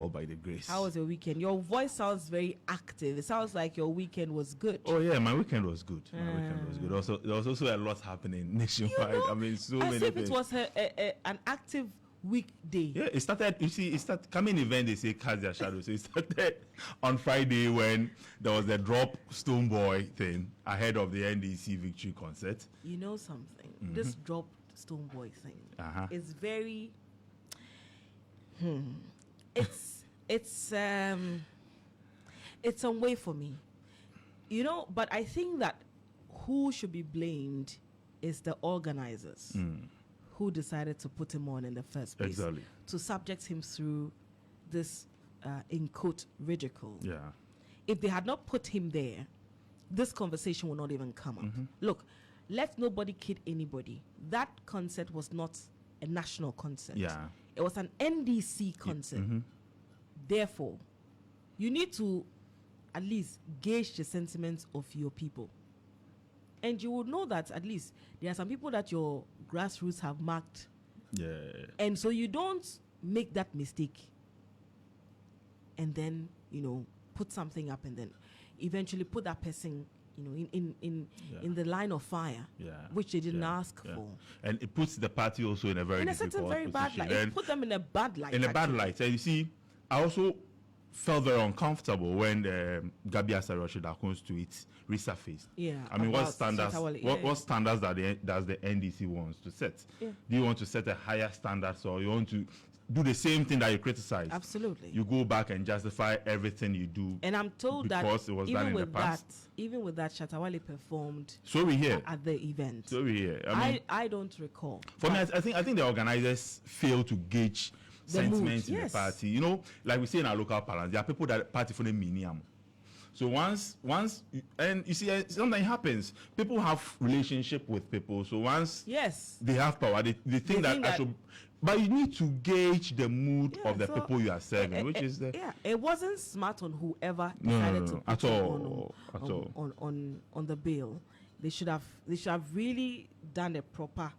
all by the grace. How was your weekend? Your voice sounds very active. It sounds like your weekend was good. Oh yeah, my weekend was good. Also, there was also a lot happening nationwide. You know, I mean, so as many if things. it was an active weekday. Yeah, it started. You see, it started coming event. They say cast their shadow. So it started on Friday when there was the drop Stone Boy thing ahead of the NDC victory concert. You know something? This drop Stone Boy thing is very. It's some way for me, you know. But I think that who should be blamed is the organizers. Who decided to put him on in the first place, exactly, to subject him through this in quote ridicule. Yeah. If they had not put him there, this conversation would not even come up. Look, let nobody kid anybody. That concert was not a national concert. Yeah. It was an NDC concert. Therefore, you need to at least gauge the sentiments of your people. And you would know that at least there are some people that your grassroots have marked. Yeah. And so you don't make that mistake. And then, you know, put something up and then eventually put that person, you know, in the line of fire, which they didn't ask for. And it puts the party also in a very bad light. It put them in a bad light. In a bad light. And you see, I also felt very uncomfortable when Gabi Asare-Dakun's tweets resurfaced. Yeah. I mean, what standards? What standards does the NDC wants to set? Yeah. Do you want to set a higher standard, or you want to do the same thing that you criticize? Absolutely. You go back and justify everything you do. And I'm told that because it was done in the past. Even with that, Shatta performed. So we hear at the event. So we hear. I don't recall. For me, I think the organizers fail to gauge sentiments in the party. You know, like we say in our local parlance, there are people that party for the minium. So once and you see, something happens. People have relationship with people. So once they have power, they think that I should. But you need to gauge the mood of the people you are serving, which is the it wasn't smart on whoever decided to put on the bill. They should have really done a proper.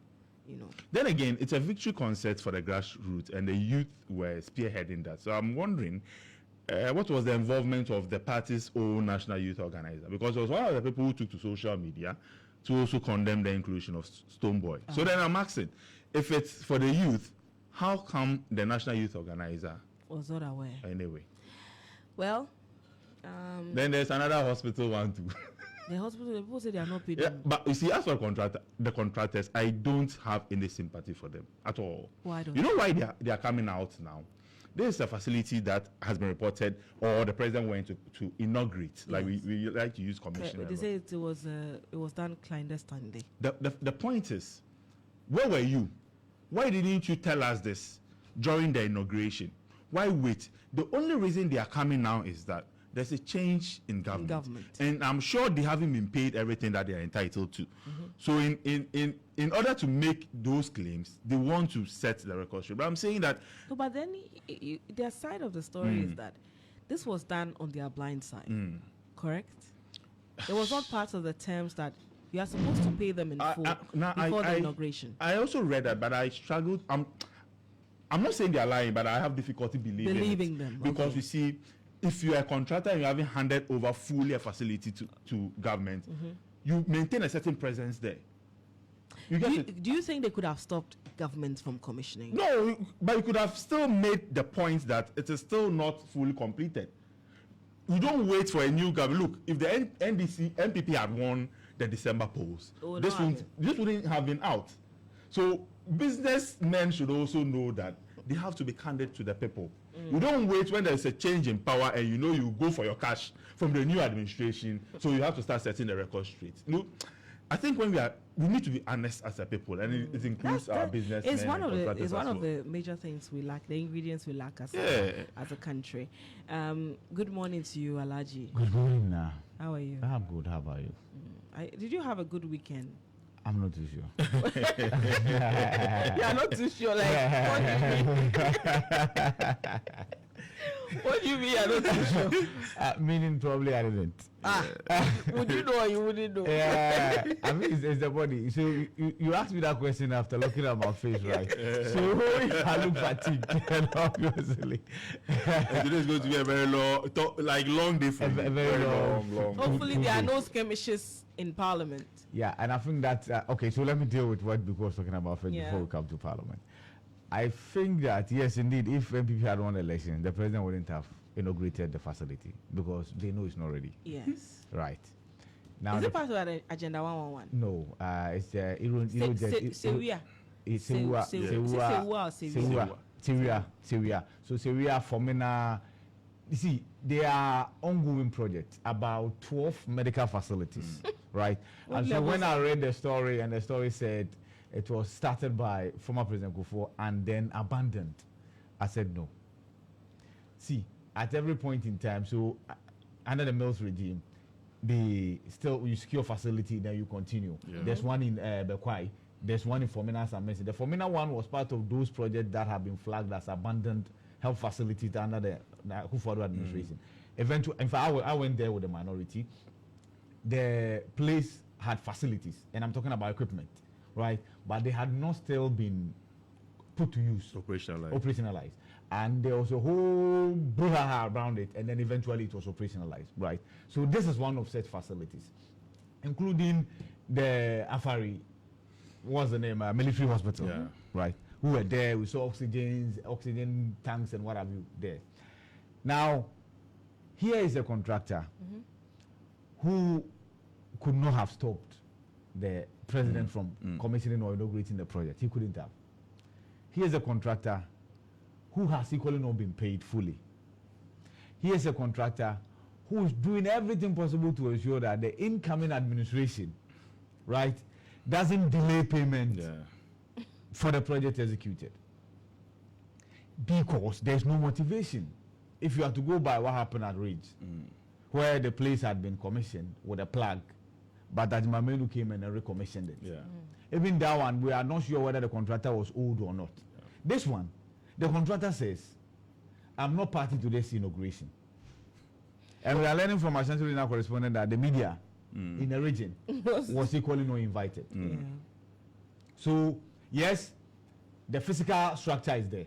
You know. Then again, it's a victory concert for the grassroots, and the youth were spearheading that. So I'm wondering, what was the involvement of the party's own national youth organizer? Because it was one of the people who took to social media to also condemn the inclusion of Stone Boy. So then I'm asking, if it's for the youth, how come the national youth organizer was not aware? Anyway. Well, then there's another hospital one too. The hospital, the people say they are not paid. Yeah, but you see, as for the contractors, I don't have any sympathy for them at all. Why don't you know why they are coming out now? This is a facility that has been reported, or the president went to inaugurate. Yes. Like we like to use commission. They say it was done clandestinely. The point is, where were you? Why didn't you tell us this during the inauguration? Why wait? The only reason they are coming now is that there's a change in government. And I'm sure they haven't been paid everything that they are entitled to. So in order to make those claims, they want to set the record straight. But I'm saying that no, but then their side of the story is that this was done on their blind side. Correct? It was not part of the terms that you are supposed to pay them in full before the inauguration. I also read that, but I struggled. I'm not saying they are lying, but I have difficulty believing them because you see, if you are a contractor and you haven't handed over fully a facility to government, you maintain a certain presence there. Do you think they could have stopped government from commissioning? No, but you could have still made the point that it is still not fully completed. You don't wait for a new government. Look, if the NPP had won the December polls, this wouldn't have been out. So businessmen should also know that they have to be candid to the people. You don't wait when there's a change in power and you go for your cash from the new administration. So you have to start setting the record straight. I think when we need to be honest as a people, and it includes our business. It's one of the major things we lack, the ingredients we lack as a country. Good morning to you, Alaji. Good morning, now. How are you? I'm good. How about you? Did you have a good weekend? I'm not too sure. You're not too sure, like. What do you mean? I don't think so. Meaning probably I didn't. Would you know or you wouldn't know? Yeah, I mean it's the body. So you asked me that question after looking at my face, right? So if I look fatigued, then obviously. And today is going to be a very long day for you. A very long. Hopefully there are no skirmishes in Parliament. Yeah, and I think that okay. So let me deal with what Biko was talking about first Yeah. before we come to Parliament. I think that yes, indeed, if MPP had won the election, the president wouldn't have inaugurated the facility because they know it's not ready. Yes. Right. Now, Is it part of the Agenda 111? no, it's Sewia. Sewia. So Sewia Fomina. You see, there are ongoing projects, about 12 medical facilities, right? What And so levels when I read the story, and the story said it was started by former President Kufuor and then abandoned, I said no. See, at every point in time, so under the Mills regime, you secure facility, then you continue. Yeah. There's one in Bekwai, there's one in Fomina, as I mentioned. The Fomina one was part of those projects that have been flagged as abandoned health facilities under the Kufuor administration. Eventually, in fact, I went there with the minority. The place had facilities, and I'm talking about equipment, right? But they had not still been put to use, operationalized. And there was a whole brouhaha around it, and then eventually it was operationalized, right? So this is one of such facilities, including the Afari, what's the name? Military hospital, Yeah. right? We were there, we saw oxygen tanks and what have you there. Now, here is a contractor who could not have stopped the president from commissioning or inaugurating the project. He couldn't have. Here's a contractor who has equally not been paid fully. Here's a contractor who is doing everything possible to ensure that the incoming administration, right, doesn't delay payment for the project executed. Because there's no motivation. If you have to go by what happened at Ridge, where the place had been commissioned with a plug, but that Mamenu came and recommissioned it. Yeah. Even that one, we are not sure whether the contractor was owed or not. This one, the contractor says, I'm not party to this inauguration. And we are learning from our central regional correspondent that the media in the region was equally not invited. So, yes, the physical structure is there.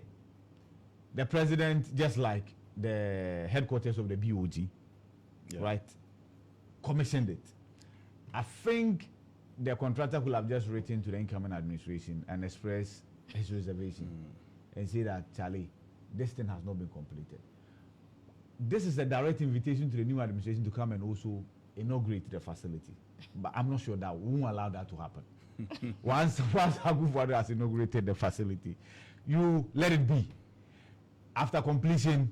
The president, just like the headquarters of the BOG, right, commissioned it. I think the contractor could have just written to the incoming administration and expressed his reservation and say that, Charlie, this thing has not been completed. This is a direct invitation to the new administration to come and also inaugurate the facility. But I'm not sure that we won't allow that to happen. Once Akufo-Addo has inaugurated the facility, you let it be. After completion,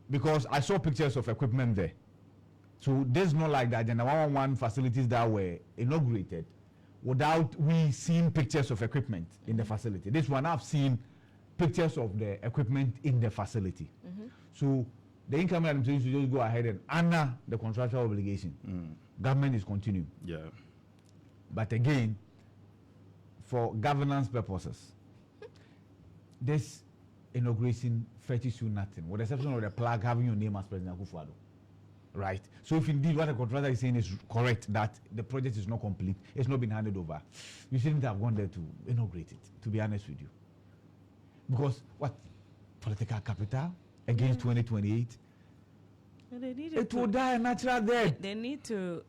because I saw pictures of equipment there. So there's not like the Agenda 111 facilities that were inaugurated without we seeing pictures of equipment in the facility. This one, I've seen pictures of the equipment in the facility. So the incoming administration should just go ahead and honor the contractual obligation. Government is continuing. Yeah. But again, for governance purposes, this inauguration fetches you nothing, with the exception of the plaque having your name as President Akufo-Addo. Right? So if indeed what the contractor is saying is correct, that the project is not complete, it's not been handed over, you shouldn't have gone there to inaugurate it, to be honest with you. Because what? Political capital against 2028? It will die a natural death. They need to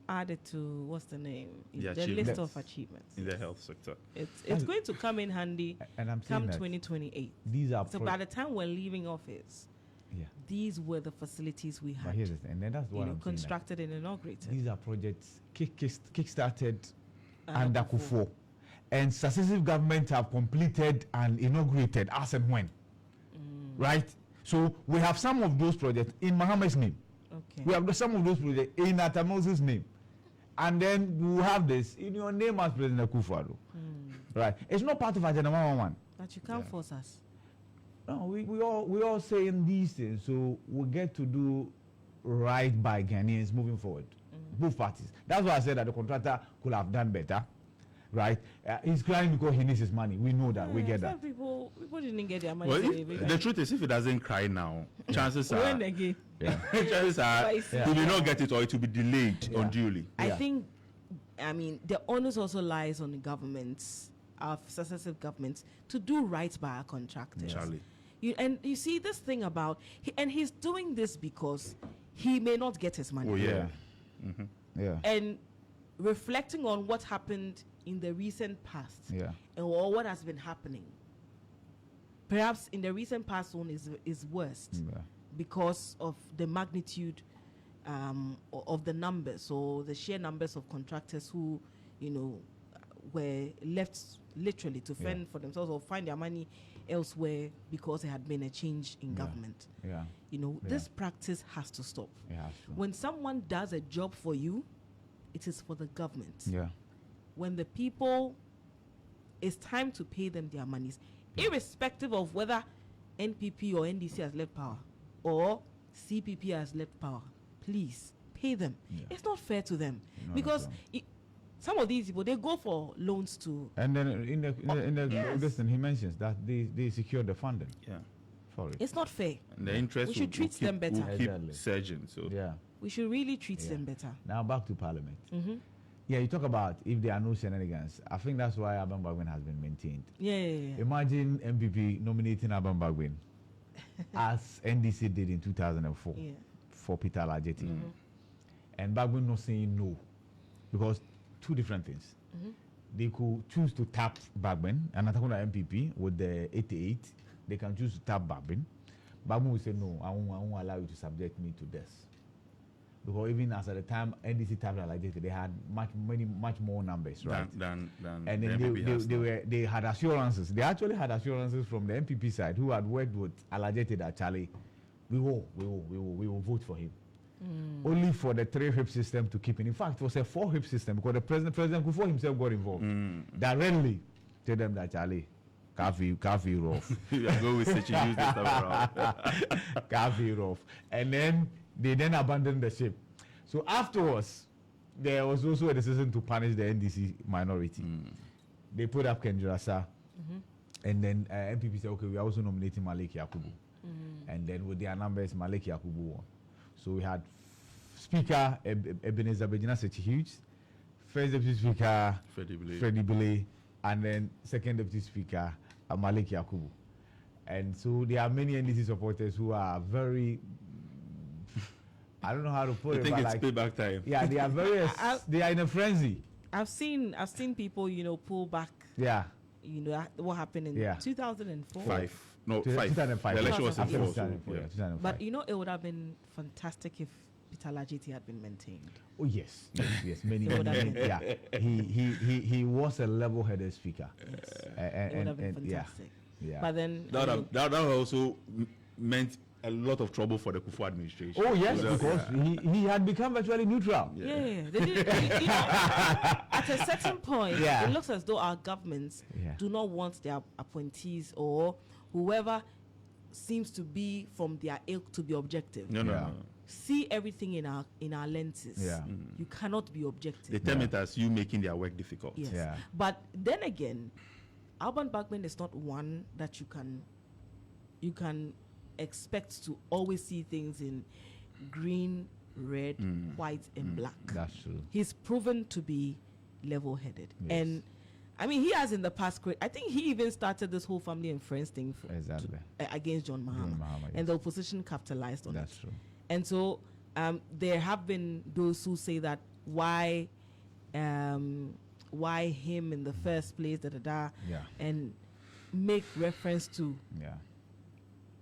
add it to, what's the name? The list achievements. of achievements. In the health sector. It's going to come in handy And I'm saying come that 2028. these are So by the time we're leaving office, yeah. these were the facilities we But had, here's the thing, and then that's what I'm saying. constructed and inaugurated. These are projects kick-started And under Kufuor, and successive governments have completed and inaugurated as and when. Right? So we have some of those projects in Mohammed's name. Okay. We have some of those projects in Atamoz's name. And then you have this in your name as President Akufo-Addo. Right? It's not part of Agenda 111. But you can't force us. No, we all saying these things, so we get to do right by Ghanaians moving forward. Both parties. That's why I said that the contractor could have done better, right? He's crying because he needs his money. We know that. We get that. People didn't get their money. Well, today, the truth is, if he doesn't cry now, chances are, when again? chances are Yeah. he will not get it, or it will be delayed unduly. I think, I mean, the onus also lies on the governments, our successive governments, to do right by our contractors. Charlie. You see this thing about, he's doing this because he may not get his money. Oh yeah. Yeah. Yeah. And reflecting on what happened in the recent past, or what has been happening, perhaps in the recent past one is worst because of the magnitude of the numbers, or the sheer numbers of contractors who, were left literally to fend for themselves or find their money elsewhere because there had been a change in government. This practice has to stop. When someone does a job for you, it is for the government. When the people, it's time to pay them their monies, irrespective of whether NPP or NDC has left power or CPP has left power. Please pay them. It's not fair to them, because some of these people, they go for loans to. And then in the listen, he mentions that they secure the funding. For it. It's not fair. And the interest we should treat them better. Will keep surging. So we should really treat them better. Now back to Parliament. Yeah, you talk about if there are no shenanigans. I think that's why Alban Bagbin has been maintained. Imagine MPP nominating Alban Bagbin as NDC did in 2004 for Peter Alajeti. And Bagbin not saying no, because two different things. They could choose to tap Bagbin, and I'm talking about MPP with the 88. They can choose to tap Bagbin. Bagbin will say, no, I won't allow you to subject me to this. Because even as at the time NDC tapped Alajeti, they had much more numbers, right? Than and then they had assurances. They actually had assurances from the MPP side, who had worked with Alajeti, that Charlie, we will vote for him. Only for the 3-whip system to keep in. In fact, it was a 4-whip system, because the President Kufuor himself got involved directly. Tell them that, Charlie, coffee rough. You are going with such a use this time around. Coffee rough. And then they abandoned the ship. So afterwards, there was also a decision to punish the NDC minority. They put up Kendrasa, and then MPP said, okay, we are also nominating Malik Yakubu. And then with their numbers, Malik Yakubu won. So we had Speaker Ebenezer Bejina Sechi-Hughes, First Deputy Speaker Freddie Bile, and then Second Deputy Speaker Malik Yakubu. And so there are many NDC supporters who are very, I don't know how to put I think it's payback time. Yeah, they are very, they are in a frenzy. I've seen people, pull back. Yeah. What happened in 2004. 2005. The election was in 2004. But it would have been fantastic if Peter Alajeti had been maintained. Oh yes. Many. Yeah. He was a level-headed speaker. It would have been fantastic. Yeah. But then that also meant a lot of trouble for the Kufuor administration. Oh yes, because he had become virtually neutral. They did, at a certain point, it looks as though our governments do not want their appointees or whoever seems to be from their ilk to be objective. No. See everything in our lenses. You cannot be objective. They term it as you making their work difficult. Yes. But then again, Alban Bagbin is not one that you can expect to always see things in green, red, white, and black. That's true. He's proven to be level-headed. And I mean, he has in the past, I think he even started this whole family and friends thing against John Mahama. And the opposition capitalized on it. That's true. And so there have been those who say that why him in the first place, and make reference to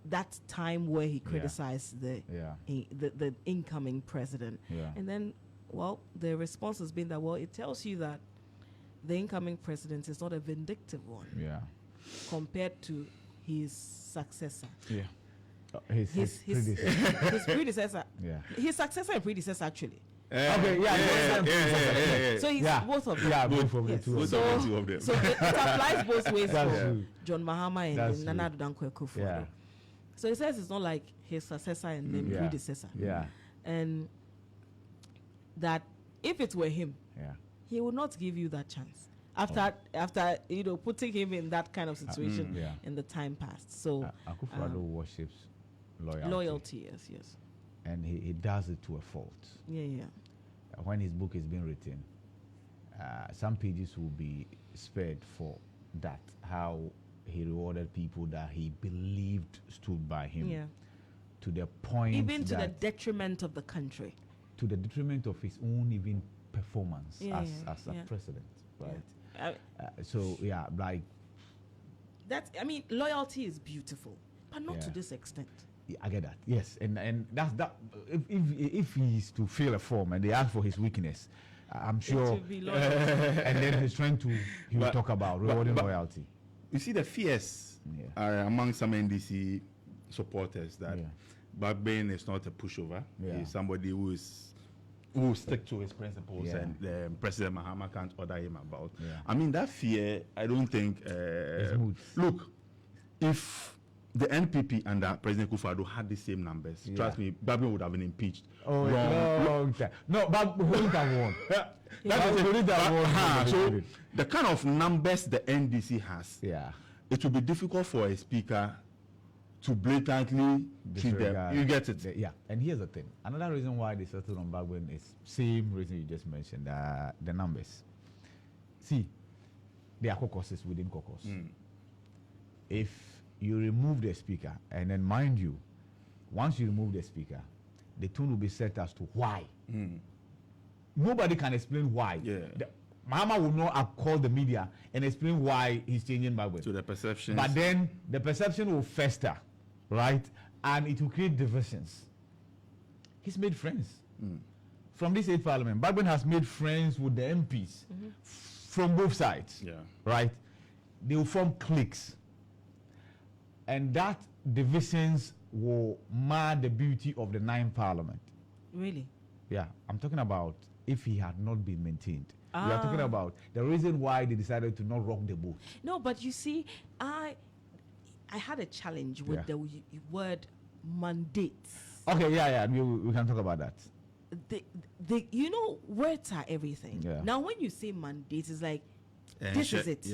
that time where he criticized the incoming president. And then, the response has been that, it tells you that the incoming president is not a vindictive one compared to his successor. His predecessor. His successor and predecessor, actually. So he's both of them. Both of the two of them. So it applies both ways for John Mahama and Nana Addo Dankwa Akufo-Addo. So he says it's not like his successor and then predecessor. And that if it were him, he would not give you that chance. after putting him in that kind of situation yeah. in the time past. So Akufo-Addo worships loyalty. Loyalty, yes. And he does it to a fault. Yeah. When his book is being written, some pages will be spared for that, how he rewarded people that he believed stood by him. Yeah. To the point even to the detriment of the country. To the detriment of his own even performance as a president, right? So yeah, like that's. I mean, loyalty is beautiful, but not to this extent. Yeah, I get that. Yes, and that's that. If he's to fill a form and they ask for his weakness, I'm sure. And then his strength he will talk about rewarding loyalty. You see, the fears are among some NDC supporters that Bagbin is not a pushover. He's somebody who will stick to his principles, and President Mahama can't order him about. I mean, that fear, I don't think. Look, if the NPP under President Akufo-Addo had the same numbers, trust me, Bagbin would have been impeached. Oh, long time. No, but who would have won? So the kind of numbers the NDC has, it will be difficult for a speaker to blatantly treat them. You get it? And here's the thing. Another reason why they settled on Bagbin is same reason you just mentioned, the numbers. See, there are caucuses within caucus. If you remove the speaker, and then mind you, once you remove the speaker, the tune will be set as to why. Nobody can explain why. Mahama will not call the media and explain why he's changing Bagbin. To the perception. But then the perception will fester, right? And it will create divisions. He's made friends. From this 8th parliament, Bagbin has made friends with the MPs from both sides, right? They will form cliques. And that divisions will mar the beauty of the 9th parliament. Really? Yeah, I'm talking about if he had not been maintained. We are talking about the reason why they decided to not rock the boat. No, but you see, I had a challenge with the word mandates. Okay, we can talk about that. Words are everything. Now, when you say mandates, it's like, this is it.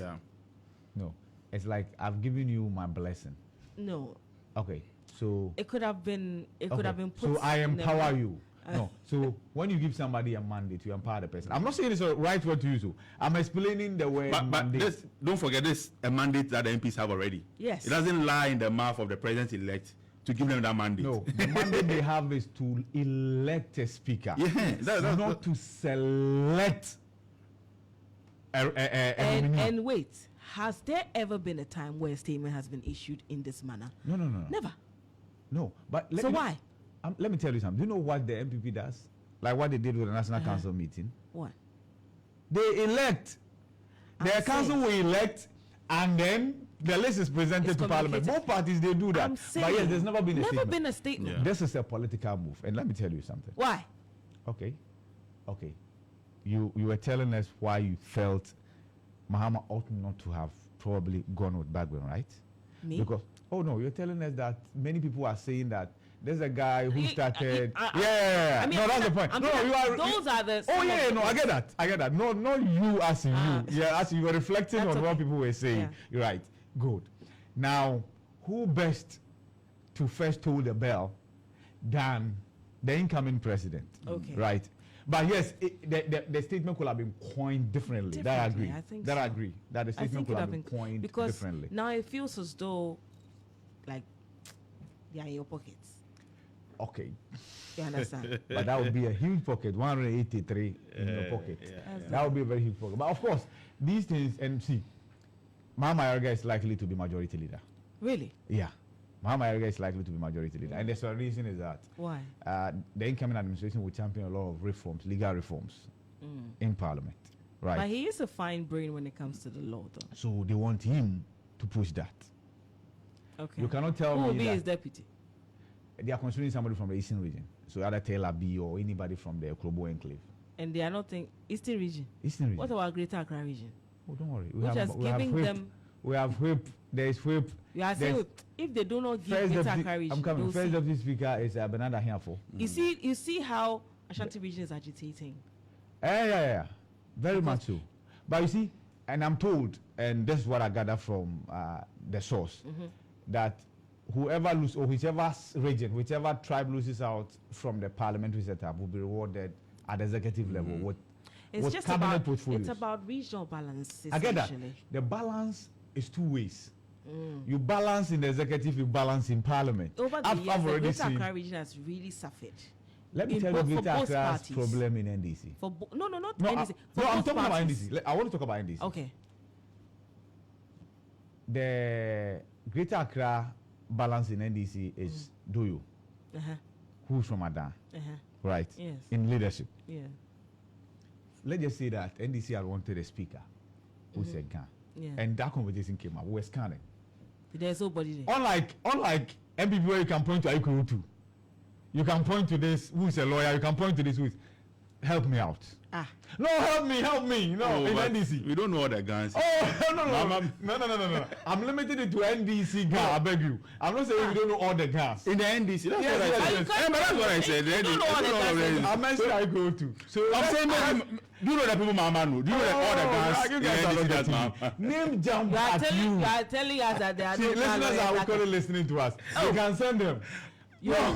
No, it's like, I've given you my blessing. No. Okay, so it could have been put. So I empower you. No. So when you give somebody a mandate, you empower the person. I'm not saying it's the right word to use. I'm explaining the word mandate. But don't forget this, a mandate that the MPs have already. Yes. It doesn't lie in the mouth of the president-elect to give them that mandate. No, the mandate they have is to elect a speaker. Not to select and wait, has there ever been a time where a statement has been issued in this manner? No. Never. No, but why? Let me tell you something. Do you know what the MPP does? Like what they did with the National Council meeting? What? They elect. Their council will elect, and then the list is presented to Parliament. Both parties, they do that. But yes, there's never been a statement. Yeah. This is a political move. And let me tell you something. Why? Okay. You were telling us why you felt Mahama ought not to have probably gone with Bagbin, right? Me? Because, you're telling us that many people are saying that there's a guy who started. I mean, no, that's the point. Those are the. I get that. No, not you as in you. As you were reflecting on what people were saying. You're right. Good. Now, who best to first toll the bell than the incoming president? Okay. Right. But yes, the statement could have been coined differently. That I agree. I think that I agree. That the statement could have been coined differently. Now it feels as though, like, they are in your pockets. Okay. You understand? But that would be a huge pocket, 183 in your pocket. That would be a very huge pocket. But of course, these things, and see, Mahama Ayariga is likely to be majority leader. Really? Yeah. Mahama Ayariga is likely to be majority leader. And the reason is that why? The incoming administration will champion a lot of reforms, legal reforms in Parliament. Right. But he is a fine brain when it comes to the law, though. So they want him to push that. Okay. You cannot tell me who will be his deputy? They are considering somebody from the Eastern region. So either Taylor B or anybody from the Okrobo enclave. And they are not in Eastern region? Eastern region. What about Greater Accra region? Oh, don't worry. We have whip. There is whip. You are saying if they do not give Greater Accra region, I'm coming. First deputy speaker is Bernard Ahiafo. You see how Ashanti region is agitating? Yeah. Very much so. But you see, and I'm told, and this is what I gather from the source, that whoever loses, or whichever region, whichever tribe loses out from the parliamentary setup will be rewarded at the executive level with just cabinet about portfolios. it's about regional balance. I get that. Essentially. The balance is two ways. You balance in the executive, you balance in parliament. Over the I've years, the already Greater seen. Accra region has really suffered. Let me in tell you both- for Greater both Accra's parties. problem in NDC. For not No, NDC. For no, I'm both talking about parties. NDC. I want to talk about NDC. Okay. The Greater Accra balance in NDC is Doyo, Uh-huh. who's from Adan, Uh-huh. right? Yes. In leadership. Yeah. Let's just say that NDC had wanted a speaker who said Gan. Yeah. And that conversation came up. We were scanning. There's nobody there. Unlike MPP where you can point to Aikuru to. You can point to this who is a lawyer. You can point to this who is. Help me out. Ah. No, help me. No, in but NDC. we don't know all the guns. Oh, no. I'm limiting it to NDC gas. I beg you. I'm not saying we don't know all the gas. In the NDC, that's Yes, what yes, I said. yes. But that's what I said. You don't know all the guns. I mentioned I go to. So I'm saying, do you know the people Mama know? Do you know that all the guns in the NDC that's Mama? Name jump You are at telling you. you are telling us that there are See, no listeners are lawyers. currently listening to us. You can send them. You are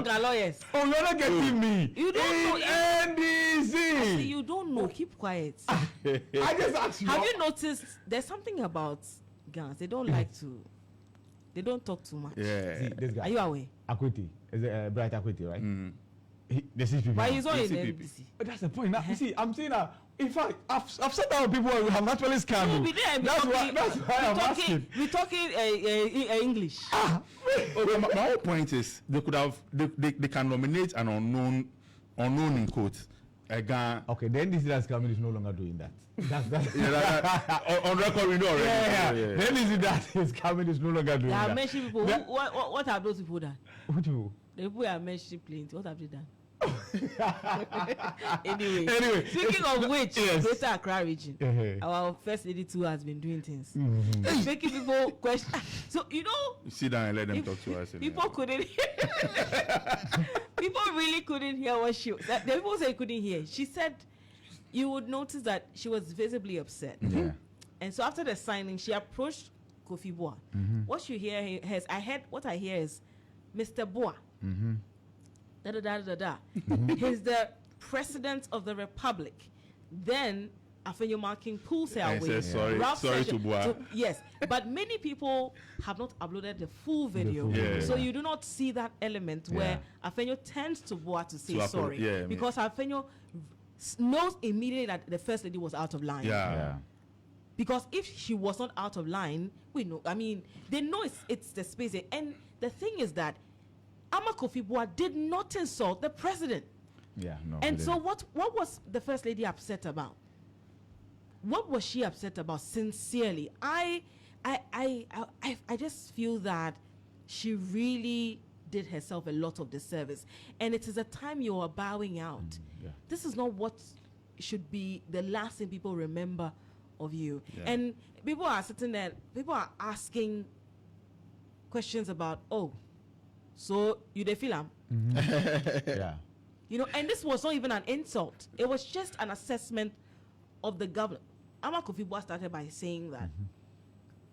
no lawyers. Oh, you're not getting me. You don't know. NDC. See, you don't know. Keep quiet. I just asked you. Have you noticed there's something about guns? They don't like to. They don't talk too much. Yeah. See, this guy. Are you aware? Akwete. Is it Bright Akwete, right? Mm. The CPP. But he's not in CPP. NDC. But that's the point. Now, you see, I'm saying that. In fact, I've said that people who have naturally scanned. We'll be there. That's why I'm asking. We're talking English. Okay, my whole point is they could have they can nominate an unknown in quotes a gun. Okay, the NDC that's coming is no longer doing that. That's Yeah, on record we know already. yeah. The NDC that is coming is no longer doing There are that. mentioned people. That- What have those people done? What do The people are mentioned plenty. What have they done? Anyway, Anyway, speaking of which, yes. Greater Accra region, Uh-huh. our first lady too has been doing things, Mhm. making people question. So you know, You sit down and let them if talk to us. people couldn't. People really couldn't hear what she. That, the people say couldn't hear. She said, you would notice that she was visibly upset. Yeah. And so after the signing, she approached Kofi Boa. What you hear has what I hear is, Mr. Boa. Da da da da da. He's the president of the republic. Then Afenyo Marking pulls her And away. says, sorry Ralph to said- Boa. yes, but many people have not uploaded the full video, full video. so Yeah. you do not see that element where Afenyo turns to Boa to say To sorry, yeah, because Afenyo knows immediately that the first lady was out of line. Yeah. Because if she was not out of line, we know. I mean, they know it's the space. And the thing is that Ama Kofi Boa did not insult the president. Yeah, no. And it so isn't. what was the first lady upset about? What was she upset about? Sincerely, I just feel that she really did herself a lot of disservice. And it is a time you are bowing out. Yeah. This is not what should be the last thing people remember of you. Yeah. And people are sitting there, people are asking questions about, oh, so you dey feel am? Yeah. You know, and this was not even an insult. It was just an assessment of the government. Ama Kofi Boa started by saying that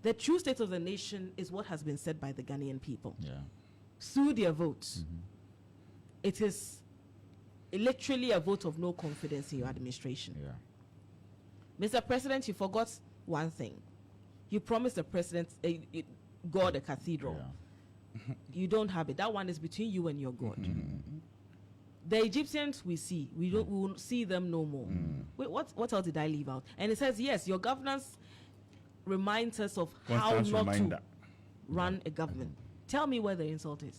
the true state of the nation is what has been said by the Ghanaian people. Yeah. Through their votes. It is literally a vote of no confidence in your administration. Yeah. Mr. President, you forgot one thing. You promised the president God a cathedral. Yeah. You don't have it. That one is between you and your God. The Egyptians we see, we will see them no more. Wait, what else did I leave out? And it says, yes, your governance reminds us of how Constant not reminder. to run a government. Tell me where the insult is.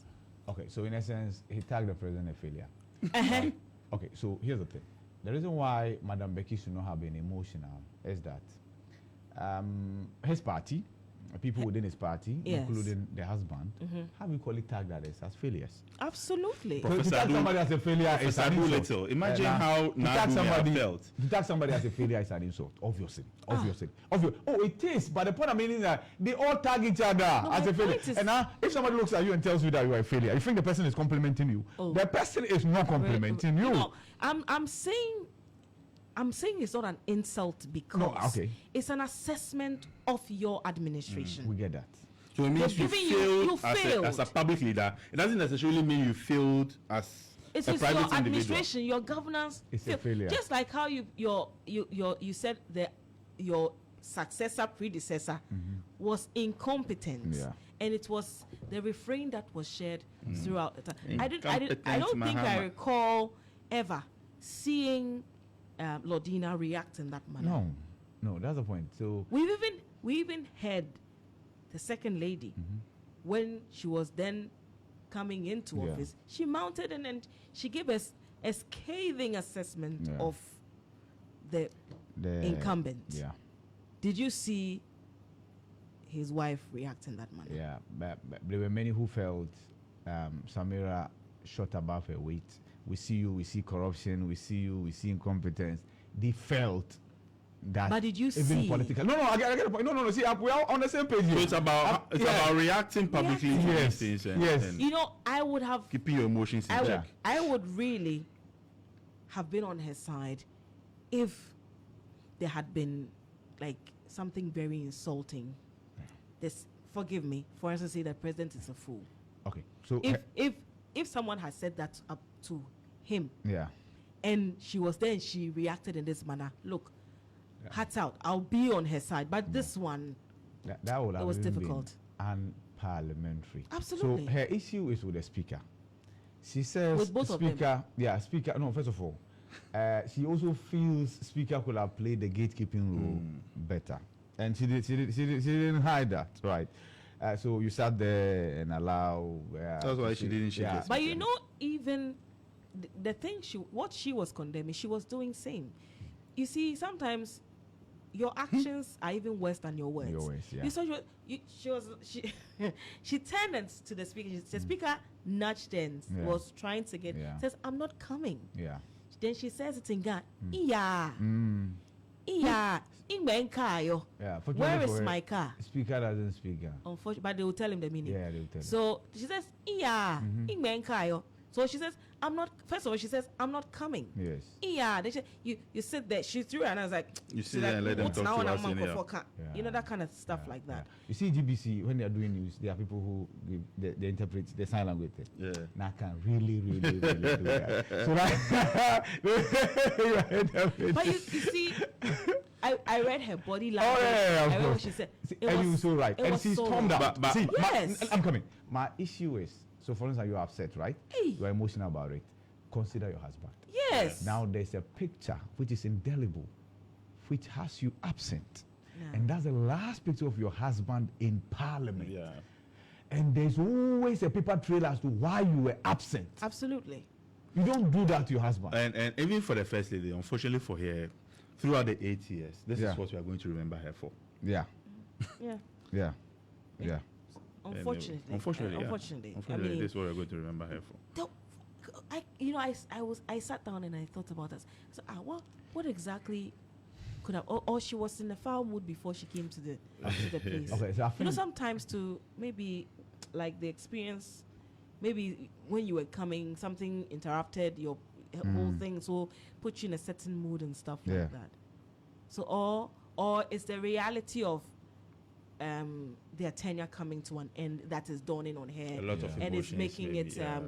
Okay, so in essence, he tagged the president a failure. Uh-huh. Okay, so here's the thing. The reason why Madam Becky should not have been emotional is that his party, people within his party, Yes. including the husband, have equally tagged others as failures. Absolutely. So to Professor tag Du- somebody as a failure is Professor an insult. Doolittle, imagine Now, how to tag Nadu may have somebody, felt. to tag somebody as a failure is an insult, obviously. Obviously. Oh, it is, but the point I'm making is that they all tag each other as my a failure. point is- And now, if somebody looks at you and tells you that you are a failure, you think the person is complimenting you. Oh. The person is not complimenting you. No, I'm saying I'm saying it's not an insult because No, okay. it's an assessment of your administration. We get that. So it means you They've given failed, you failed. as a public leader. It doesn't necessarily mean you failed as It's a just private your individual. administration, your governance. It's a failure. Just like how you said that your predecessor was incompetent, and it was the refrain that was shared throughout the time. I don't think I Mahama. recall ever seeing Lordina react in that manner. No, that's the point. So We even heard the second lady when she was then coming into Yeah. office. She mounted and she gave us a scathing assessment Yeah. of the incumbent. Yeah, Did you see his wife react in that manner? yeah. But there were many who felt Samira shot above her weight. We see you, we see corruption, we see you, we see incompetence. They felt that. But did you even see- political? No, I get the point. No. See, we are on the same page here. So it's about about reacting publicly to Yes. these things Yes. and You know, I would have keeping your emotions in I would, check. I would really have been on her side if there had been like something very insulting. This, forgive me, for instance, say the president is a fool. Okay, so If someone had said that up to him yeah, and she was there and she reacted in this manner, look, hats out, I'll be on her side. But this one, that would have was even difficult. been unparliamentary. Absolutely. So her issue is with the speaker. She says With both of them. speaker. Yeah, speaker. No, first of all, she also feels speaker could have played the gatekeeping role better, and she didn't hide that, right? So you sat there and allow. That's why she didn't shake it. but you know, even the thing what she was condemning, she was doing same. You see, sometimes your actions are even worse than your words. Your words, yeah. You saw she turned to the speaker. The speaker nudged and Yeah. was trying to get Yeah. says, "I'm not coming." Yeah. Then she says it in Ghana. Iya, Mm. iya, yo. Yeah. Where fortunately is for her, my car? Speaker doesn't speak. Unfortunately, but they will tell him the meaning. Yeah, they'll tell. So she says, "Yeah, yo." So she says, "I'm not." First of all, she says, "I'm not coming." Yes. Yeah, they say, you sit there. She threw her and I was like, You sit there and let them "What's talk now to and us I'm anyhow." for car?" Yeah. You know, that kind of stuff Yeah, like that. yeah. You see, GBC, when they are doing news, there are people who give, they interpret the sign language. Yeah. Now I can really do that. So that But you see, I read her body language. Oh yeah, I of read what course. she said. See, It and was- you were so right. it And was she's so calmed down. right. But- See, Yes. I'm coming. My issue is, so for instance, you're upset, right? Hey. You're emotional about it. Consider your husband. Yes. Now there's a picture which is indelible, which has you absent. Yeah. And that's the last picture of your husband in parliament. Yeah. And there's always a paper trail as to why you were absent. Absolutely. You don't do that to your husband. And even for the first lady, unfortunately for her, throughout the 8 years, this Yeah. is what we are going to remember her for. Yeah, Yeah. yeah, yeah. Unfortunately. Unfortunately, yeah. Unfortunately. Unfortunately, I mean, this is what we're going to remember her for. I sat down and I thought about this. So, what exactly could have, or she was in a foul mood before she came to the place. Okay, so I You feel know, sometimes to maybe like the experience, maybe when you were coming, something interrupted your whole thing, so put you in a certain mood and stuff Yeah. like that. So, or it's the reality of their tenure coming to an end that is dawning on her, A lot of and it's emotions, making maybe, it, yeah.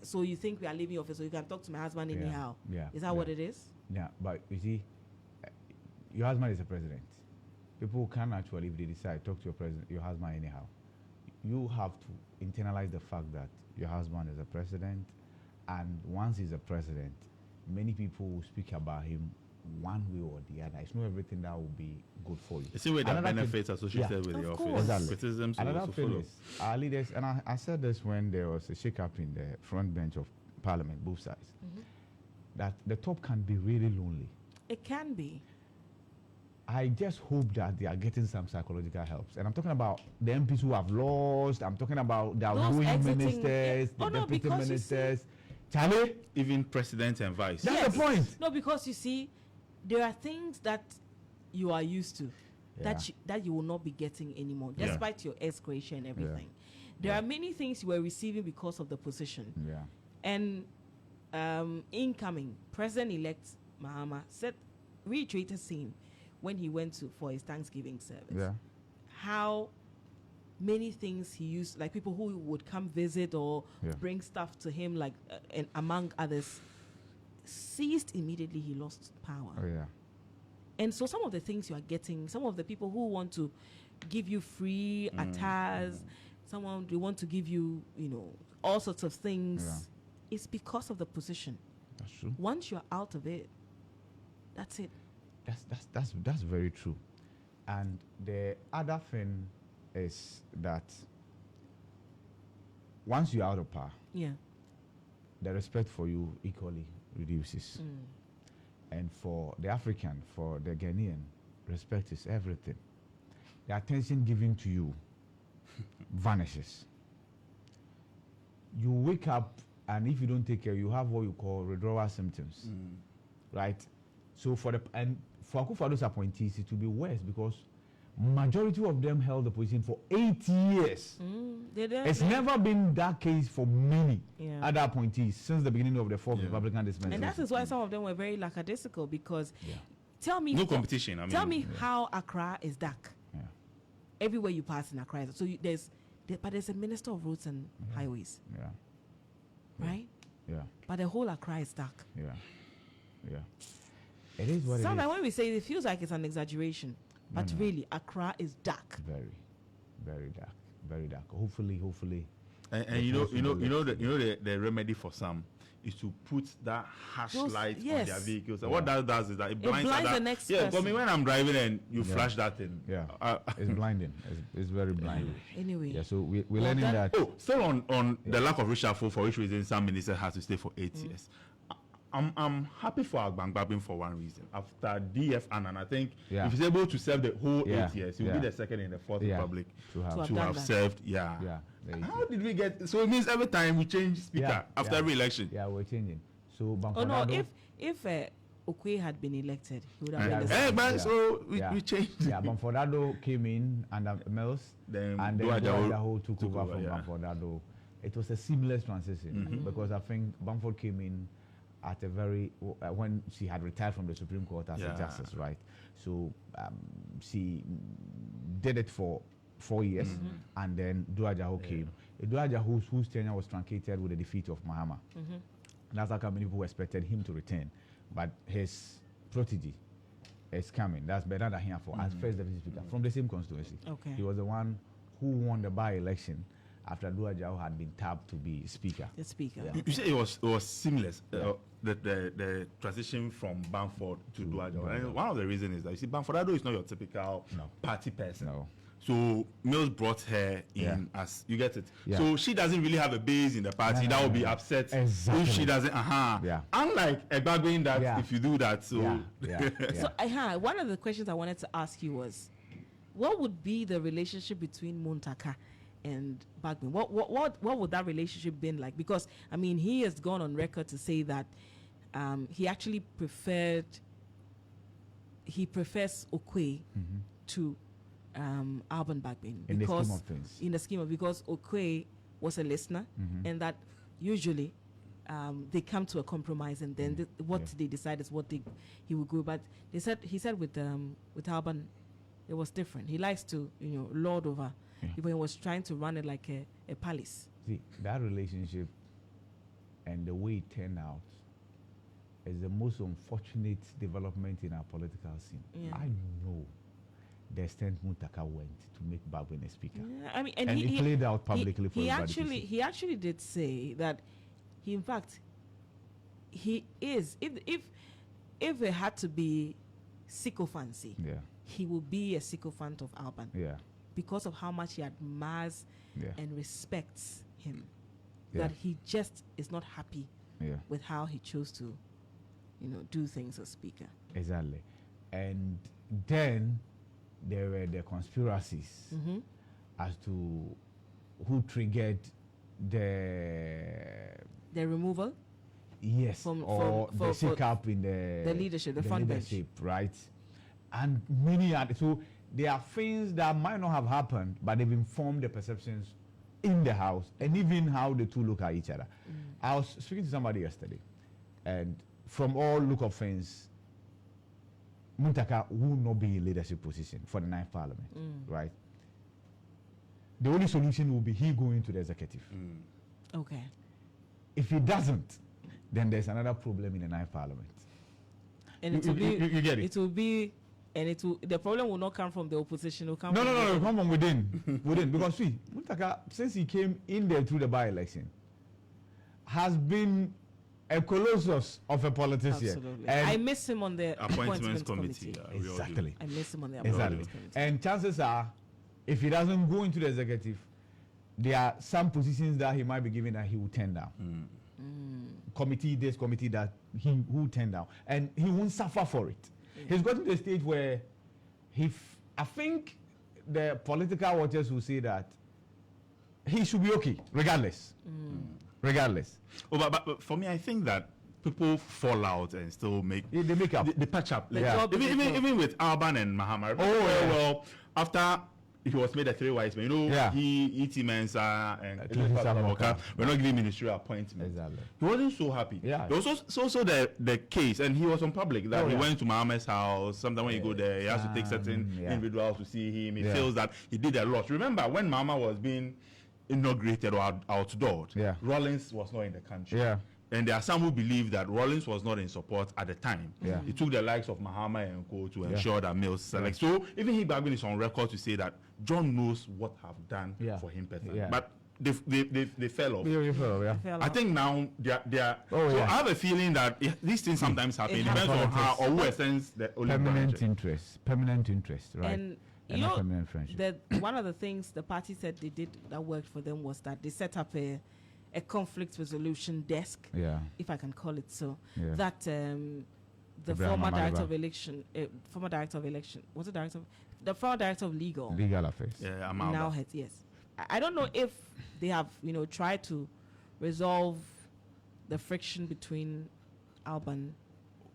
So you think we are leaving office, so you can talk to my husband Yeah, anyhow. yeah, Is that what it is? Yeah, but you see, your husband is a president. People can actually, if they decide, talk to your husband anyhow. You have to internalize the fact that your husband is a president, and once he's a president, many people will speak about him one way or the other. It's not everything that will be good for you. The same way that Another thing- benefits associated with Of the course. office, Exactly. criticisms will Another also thing follow. is, our leaders, and I said this when there was a shake-up in the front bench of parliament, both sides, that the top can be really lonely. It can be. I just hope that they are getting some psychological helps. And I'm talking about the MPs who have lost. I'm talking about the Those outgoing exiting- ministers, yeah. Oh, the no, deputy because you see- ministers. Charlie, Even president and vice. that's the point. No, because you see, there are things that you are used to that you will not be getting anymore, Yeah. despite your excretion and everything. There are many things you were receiving because of the position. Yeah. And incoming president-elect Mahama retweeted scene when he went for his Thanksgiving service. Yeah. How many things he used, like people who would come visit or bring stuff to him, like and among others, ceased immediately. He lost power. Oh yeah. And so some of the things you are getting, some of the people who want to give you free attires, they want to give you, all sorts of things. It's because of the position. That's true. Once you're out of it, that's it. That's very true. And the other thing is that once you're out of power, the respect for you equally reduces. And for the African, for the Ghanaian, respect is everything. The attention given to you vanishes. You wake up, and if you don't take care, you have what you call withdrawal symptoms, right? So for Akufo-Addo's appointees, it will be worse because majority of them held the position for 8 years. It's never been that case for many other appointees since the beginning of the fourth Republican dispensation. And that is why some of them were very lackadaisical because tell me no competition. Tell me how Accra is dark. Everywhere you pass in Accra, so there's a minister of roads and highways. Right? Yeah. But the whole Accra is dark. Yeah. It is what Sometimes it is. when we say it feels like it's an exaggeration, but really Accra is dark. Very, very dark. Very dark. Hopefully. And the remedy for some is to put that hash light on their vehicles. And what that does is that it blinds the next person. person. I mean, when I'm driving and you flash that thing. It's blinding. It's very blinding. Anyway. Yeah, so we're learning that. Oh, still on the lack of reshuffle, for which reason some ministers have to stay for 8 years. I'm happy for Agbangbabin for one reason. After DF Annan, I think if he's able to serve the whole 8 years, he'll be the second in the Fourth Republic to have served. How did we get? So it means every time we change speaker after every election. Yeah, we're changing. So if Okwe had been elected, he would have been so we changed. Yeah, Bamfordado came in under Mills, and then Duajaho took over from Bamfordado. It was a seamless transition because I think Bamford came in at a very when she had retired from the Supreme Court as a justice, right? So she did it for 4 years, and then Duajaho came. Duajaho, whose tenure was truncated with the defeat of Mahama. That's how many people expected him to return, but his protege is coming. That's better than him for as first deputy speaker from the same constituency. Okay. He was the one who won the by-election after Duajaho had been tapped to be speaker. The speaker. You said it was seamless. The transition from Bamford to Duajaho. And one of the reasons is that you see Bamfordado is not your typical party person. No. So Mills brought her in as you get it. So she doesn't really have a base in the party. That would be upset if she doesn't. Unlike Egbagwin, that if you do that, so So one of the questions I wanted to ask you was, what would be the relationship between Muntaka and Bagwin? What would that relationship been like? Because I mean, he has gone on record to say that he actually prefers Okwe to Alban Bagwin because in the scheme of because Okwe was a listener and that usually they come to a compromise and then they decide is what he will go. But he said with Alban it was different. He likes to lord over. He was trying to run it like a palace. See, that relationship and the way it turned out is the most unfortunate development in our political scene. I know the extent Muntaka went to make Bagwin a speaker. I mean, and he played out publicly for everybody to see. He actually did say that he, in fact, he is, if it had to be sycophancy, he will be a sycophant of Alban. Because of how much he admires and respects him. That he just is not happy with how he chose to, do things as speaker. Exactly. And then there were the conspiracies as to who triggered the removal. Yes, or the shake-up in the leadership, the front leadership, right? And many other. So there are things that might not have happened, but they've informed the perceptions in the house and even how the two look at each other. I was speaking to somebody yesterday, and from all look of things, Muntaka will not be in leadership position for the 9th Parliament, right? The only solution will be he going to the executive. Okay. If he doesn't, then there's another problem in the 9th Parliament. And it will be. You get it? It will be, and it will. The problem will not come from the opposition. It will come. No, from it will within. come from within, because see, Muntaka, since he came in there through the by-election, has been a colossus of a politician. Absolutely. And I miss him on the Appointments committee. We all do. exactly. I miss him on the Exactly. appointments committee. And chances are, if he doesn't go into the executive, there are some positions that he might be given that he will turn down. Committee this, committee that, he will turn down. And he won't suffer for it. He's gotten to a stage where I think the political watchers will say that he should be okay, regardless. Regardless. Oh, but for me, I think that people fall out and still make They make up. they patch up. The Like, job is the job. even with Alban and Mahama. Well, after he was made a 3 wise men, he E.T. Mensah and Elizabeth Walker. we're not giving ministerial appointments. Exactly. He wasn't so happy. Yeah. There was also the case, and he was on public that Oh, he yeah. went to Mahama's house. Sometimes when you go there, he has to take certain individuals to see him. He feels that he did a lot. Remember when Mahama was being inaugurated or outdoored, Rawlings was not in the country. Yeah. And there are some who believe that Rawlings was not in support at the time. Yeah. It took the likes of Mahama and co to ensure that Mills select. So even he Bagbin is on record to say that John knows what have done for him personally. Yeah. But they fell off. Fell I off. think now they are. Oh, so yeah. I have a feeling that these things sometimes happen. It depends on how or who extends the olive branch. Permanent interest, right? And you not know, permanent friendship. one of the things the party said they did that worked for them was that they set up a conflict resolution desk, Yeah. if I can call it so, Yeah. that the Ibrahim former director Amaliba. of election, was it director? The former director of legal Legal affairs. Yeah, I'm now out. heads. Yes, I don't know if they have tried to resolve the friction between Alban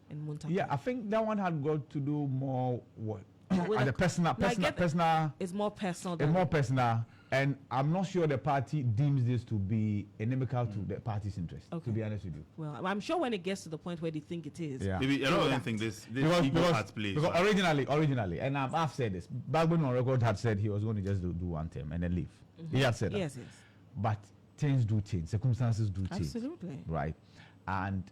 and Muntaka. Yeah, I think that one had got to do more what With at the- the personal. It's more personal. It's Than more personal, and I'm not sure the party deems this to be inimical to the party's interest. Okay. To be honest with you, Well, I'm sure when it gets to the point where they think it is. Yeah. Maybe a lot of them think this ego part plays. because originally, and I've said this. Bagbin on record had said he was going to just do one term and then leave. He had said that. Yes. But things do change, circumstances do change. Absolutely. Right? And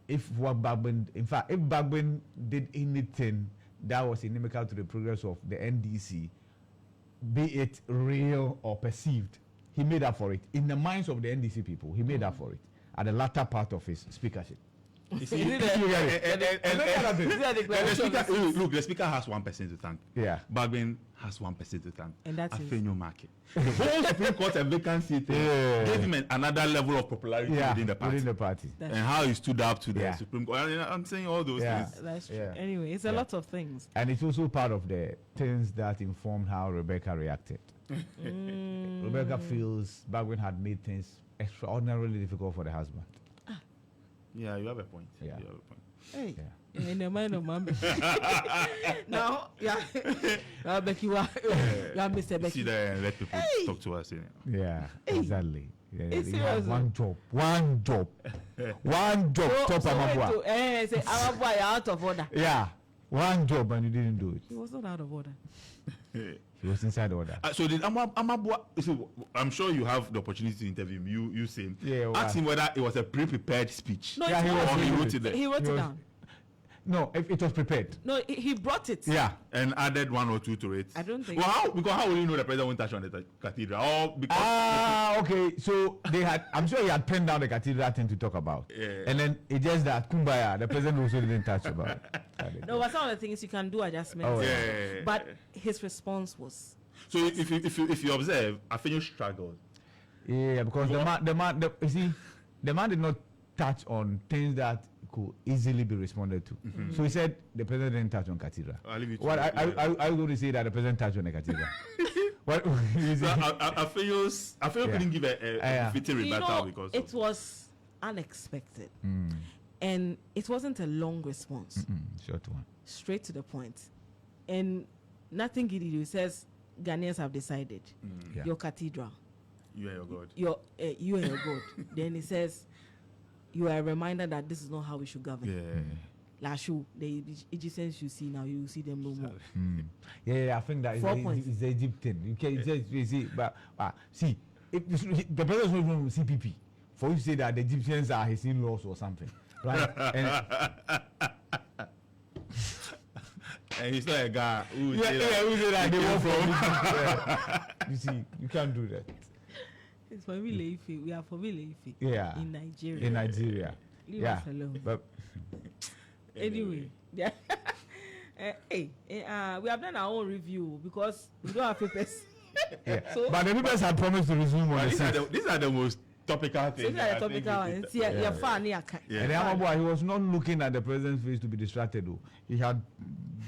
if Bagbin did anything that was inimical to the progress of the NDC, be it real or perceived, he made up for it. In the minds of the NDC people, he made up for it at the latter part of his speakership. You see, Is it a- and the speaker has 1% to thank. Yeah. Bagbin has 1% to thank. And that's his. Afenyo market. The whole Supreme Court and vacancy thing gave him another level of popularity within the party. That's And how he stood up to the Yeah. Supreme Court. I'm saying all those Yeah. things. That's true. Yeah. Anyway, it's a lot of things. And it's also part of the things that informed how Rebecca reacted. Rebecca feels Bagbin had made things extraordinarily difficult for the husband. Yeah, you have a point. Yeah. You have a point. Hey. Yeah. In the mind of Mambi. Now, Becky, you are Mr. See Becky. there and let people talk to us. Yeah, exactly. Yeah, It's he had serious. one job. Top Amabua. Say, Amabua, you're out of order. Yeah, one job and you didn't do it. He was not out of order. He was inside order. So did Amabua? So I'm sure you have the opportunity to interview him. You say him. Yeah, well, Ask him whether it was a pre-prepared speech. No, Yeah, it's he not. was- Or he wrote it there. He wrote He it was- down. No, it was prepared. No, he brought it. Yeah. And added 1 or 2 to it. I don't think Well, how will you know the president won't touch on the cathedral? Or because Okay. So they had. I'm sure he had penned down the cathedral thing to talk about. Yeah. And then it just that Kumbaya, the president also didn't touch about it. No, but some of the things you can do adjustments. Oh, yeah. But his response was. So if you observe, Afenyo struggled. Yeah, because you see, the man did not touch on things that could easily be responded to. So he said the president didn't touch on cathedral. I'll leave it to What you. I was going to say that the president touched on the cathedral. What? You see? So Afenyo couldn't give a fitting You rebuttal know, because it was unexpected. And it wasn't a long response. Short one. Straight to the point. And nothing he did. He says, Ghanaians have decided. Yeah. Your cathedral. you and your God. You and your God. Then he says, you are a reminder that this is not how we should govern. Yeah. last show, the Egyptians you see now, you see them no more. Yeah, I think that is 4 points. the Egyptian. You can just you see, but see, if the president was from CPP, for you to say that the Egyptians are his in-laws or something, right? And he's not a guy who who say that they work from. You see, you can't do that. It's for Ife. We are for Ife. Yeah. In Nigeria. In Nigeria. Leave us alone. But anyway, yeah. We have done our own review because we don't have papers. yeah. So, but the papers had promised to resume on the these are the most topical things. these are the topical ones. Yeah. Fun, yeah. And the other boy, he was not looking at the president's face to be distracted though. He had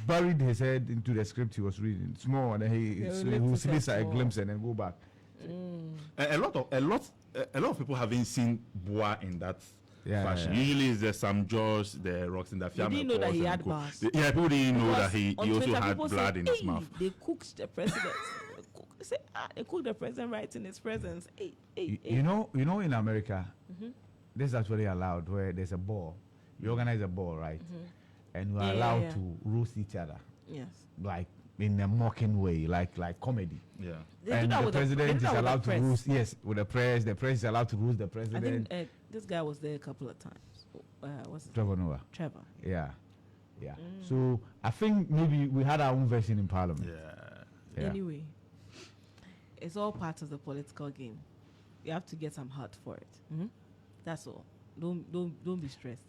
buried his head into the script he was reading. Small, and then he would see a glimpse and then go back. A lot of people haven't seen Boa in that fashion. Usually it's the Sam George, the Roxanne, the They didn't know that he had bars. Yeah, people didn't know that he also Twitter, had blood say, in his mouth. They cooked the president. They cooked the president right in his presence. You know, in America, this is actually allowed where there's a ball. You organize a ball, right? And you are allowed to roast each other. Yes. Like in a mocking way, like comedy. Yeah. And the president is allowed to roast. Yes, with the press. The press is allowed to roast the president. I think this guy was there a couple of times. What's his Trevor name? Noah. Trevor. Yeah. So I think maybe we had our own version in Parliament. Yeah. Anyway, it's all part of the political game. You have to get some heart for it. That's all. Don't be stressed.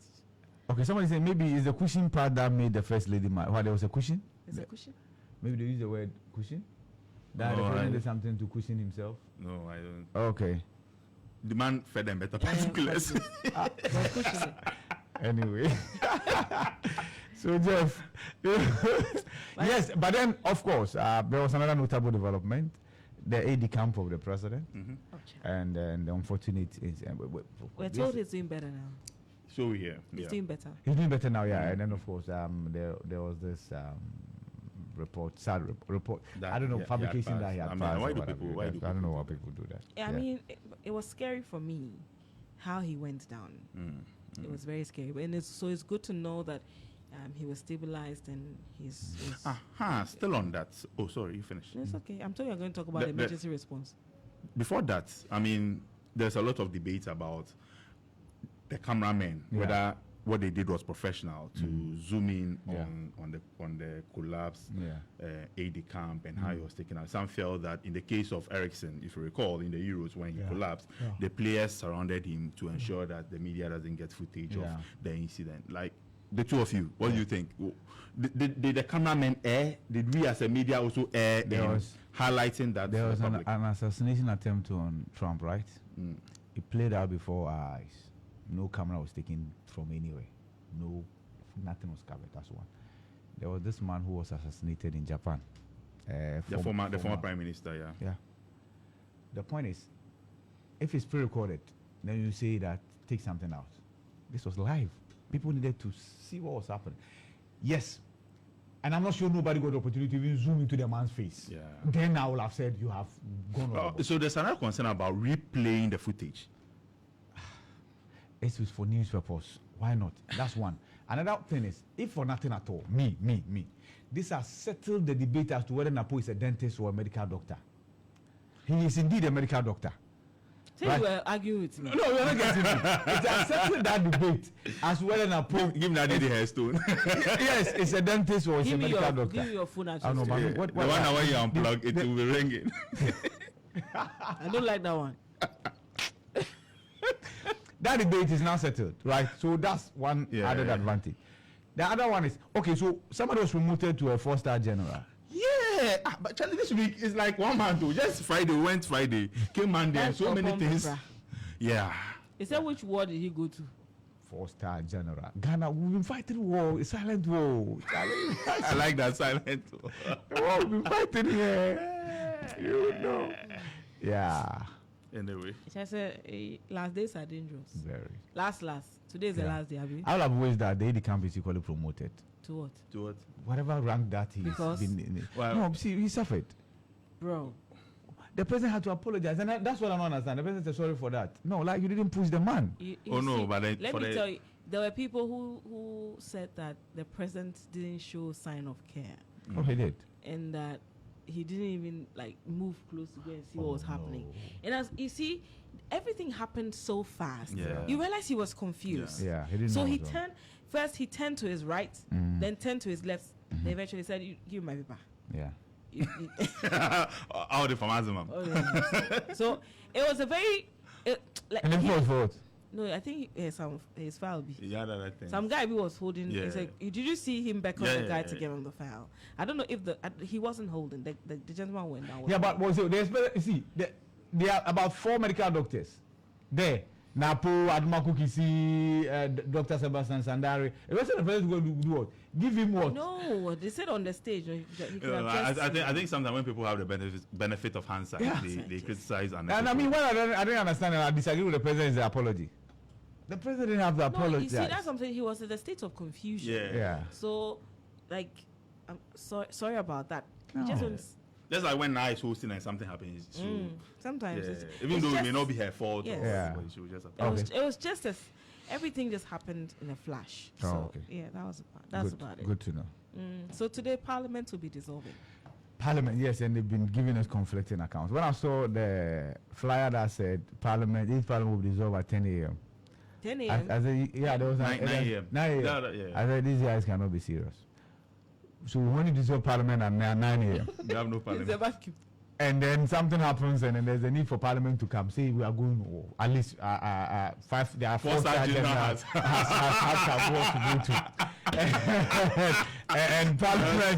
Okay, somebody said maybe it's the cushion part that made the first lady mad. Why there was a cushion? Is it a cushion? Maybe they use the word cushion. That the president did something to cushion himself. No, I don't. Okay. The man fed them better particulars. Anyway. So Jeff, yes, but then of course there was another notable development. The AD camp of the president, and the unfortunate is we're told he's doing better now. So yeah, He's doing better. He's doing better now, yeah. And then of course there was this report, sad report. I don't know, fabrication that he had passed. Why do people? I don't know why people do that. Yeah, I mean, it was scary for me how he went down. It was very scary, and it's good to know that he was stabilized and he's still on that. Oh, sorry, you finished. It's okay. I'm told you're going to talk about the emergency response. Before that, I mean, there's a lot of debate about the cameramen, whether what they did was professional to zoom in on the collapse AD camp and how he was taken out. Some felt that in the case of Eriksson, if you recall, in the Euros when he collapsed, the players surrounded him to ensure that the media doesn't get footage of the incident. Like, the two of you, what do you think? Did the cameramen err? Did we as a media also err in highlighting that? There was an assassination attempt on Trump, right? It played out before our eyes. No camera was taken from anywhere. Nothing was covered. That's one. There was this man who was assassinated in Japan. The former prime minister, yeah. The point is, if it's pre-recorded, then you say that take something out. This was live. People needed to see what was happening. Yes. And I'm not sure nobody got the opportunity to even zoom into the man's face. Yeah. Then I will have said you have gone over. So there's another concern about replaying the footage. It was for news purpose. Why not? That's one. Another thing is, if for nothing at all, me, this has settled the debate as to whether Napo is a dentist or a medical doctor. He is indeed a medical doctor. So you were arguing with me. No, you're not getting me. It has settled that debate as whether Napo... Give Nadie the hairstone. Yes, it's a dentist or it's a medical doctor. Give me your phone address. No, but the one when you unplug, it will be ringing. I don't like that one. That debate is now settled, right? So that's one added advantage. The other one is, okay, so somebody was promoted to a 4-star general. Yeah, but Charlie, this week is like one man too. Just went Friday, came Monday, and so many things. Yeah. He said which war did he go to? 4-star general. Ghana, we've been fighting war, a silent war. I like that silent war. War we've been fighting here. You know. Yeah. Anyway. I said last days are dangerous. Very. Last. Today is the last day, Abby. I'll have ways that the camp is equally promoted. To what? To what? Whatever rank that he's been in. No, see, he suffered. Bro. The president had to apologize, and that's what I don't understand. The president said sorry for that. No, like you didn't push the man. But let me tell you, there were people who said that the president didn't show sign of care, Oh, he did. and that he didn't even like move close to go and see what was happening. And as you see, everything happened so fast. Yeah. You realize he was confused. Yeah, he didn't So know he what was turned first. He turned to his right, then turned to his left. They eventually said, "Give me my paper." Yeah. All the from Azimam. Oh, yeah. So it was a very like And then he- for what? no, I think his file be. Yeah, that thing. Some guy was holding. Yeah. He's like, did you see him beckon Yeah, the guy yeah, to yeah. get on the file? I don't know if he wasn't holding. The gentleman went down. Yeah, but was it? You see, there are about 4 medical doctors there. Napo, Admaku Kisi, Dr. Sebastian Sandari. The rest of the president going to do what? Give him what? No, they said on the stage. He could have I just, think sometimes when people have the benefit of hindsight, Yeah. they criticize And I mean, what I didn't understand, and I disagree with the president, is the apology. The president didn't have to no, apologize. you see, that's something. He was in a state of confusion. Yeah. Yeah. So, like, I'm sorry about that. He just No. wants. Just like when Nai is hosting and something happens. So, Sometimes yeah. it's, Even it's though just, it may not be her fault, Yes. or Yeah. but she will just it was just as everything just happened in a flash. Oh, So okay. yeah, that's Good, about it. Good to know. So today Parliament will be dissolving. Parliament, yes, and they've been giving us conflicting accounts. When I saw the flyer that said each Parliament will be dissolved at 10 a.m. 10 I a.m. said, yeah, there was 9 a.m. 9 a.m. Yeah. I said, these guys cannot be serious. So when you dissolve Parliament at 9 a.m., We have no It's a parliament. vacuum. and then something happens, and then there's a need for Parliament to come. Say we are going, at least 5. There are 4 Four-star sergeants general that have work to go to. and Parliament.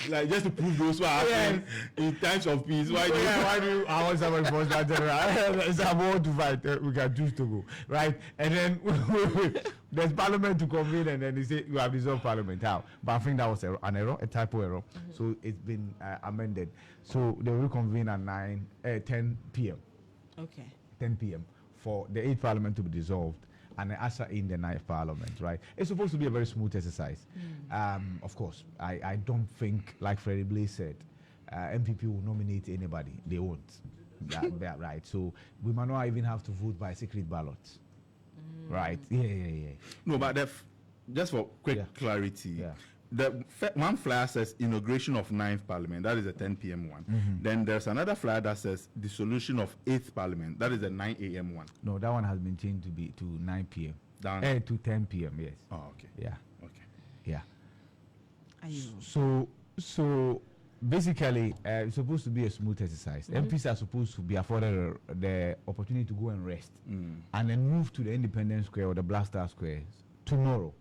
Like just to prove those who are happening in times of peace. Why do Why do you? I want someone for that general. It's a war to fight. We can choose to go, right? And then there's Parliament to convene, and then they say you have dissolved Parliament. How? But I think that was an error, a typo error. So it's been amended. So they will reconvene at 10 p.m. Okay. 10 p.m. for the 8th Parliament to be dissolved and then usher in the 9th Parliament, right? It's supposed to be a very smooth exercise. Of course, I don't think, like Freddie Blaze said, MPP will nominate anybody. They won't. Yeah, right. So we might not even have to vote by secret ballot. Right? Yeah. No, but just for quick Yeah. clarity, Yeah. the one flyer says inauguration of 9th Parliament. That is the 10 p.m. one. Then there's another flyer that says dissolution of 8th Parliament. That is the 9 a.m. one. No, that one has been changed to 9 p.m. Down. To 10 p.m. Yes. Oh, okay. Yeah. Okay. Yeah. Ayo. So basically, it's supposed to be a smooth exercise. MPs are supposed to be afforded the opportunity to go and rest, and then move to the Independence Square or the Black Star Square tomorrow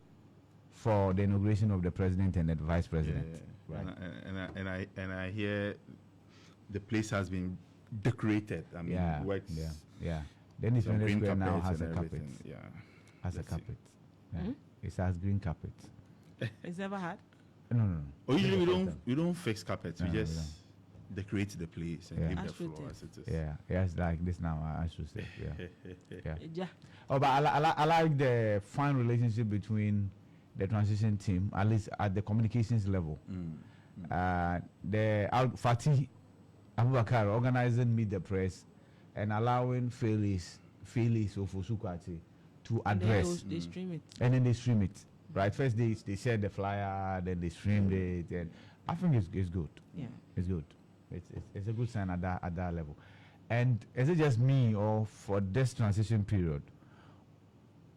for the inauguration of the president and the vice president. Yeah. Right. And I hear the place has been decorated. I mean, Yeah. works. Yeah. The Some Independence green Square now carpets has a and carpet. everything. Yeah. Has a Let's see. carpet. Yeah. It has green carpet. It's never had. No. Or usually Never we don't fix carpets. No, We we just don't. decorate the place and Yeah. leave the As we floor did. as it is. Yeah. It's like this now. I should say. Yeah. Yeah. Yeah. Oh, but I like the fine relationship between the transition team, at least at the communications level. The Fatih Abubakar organizing Meet the Press and allowing Felix Ofosukwati to And then address, they stream it. and then they stream it. Right, first they shared the flyer, then they streamed it, and I think it's good. Yeah. It's good. It's a good sign at that level. And is it just me, or for this transition period,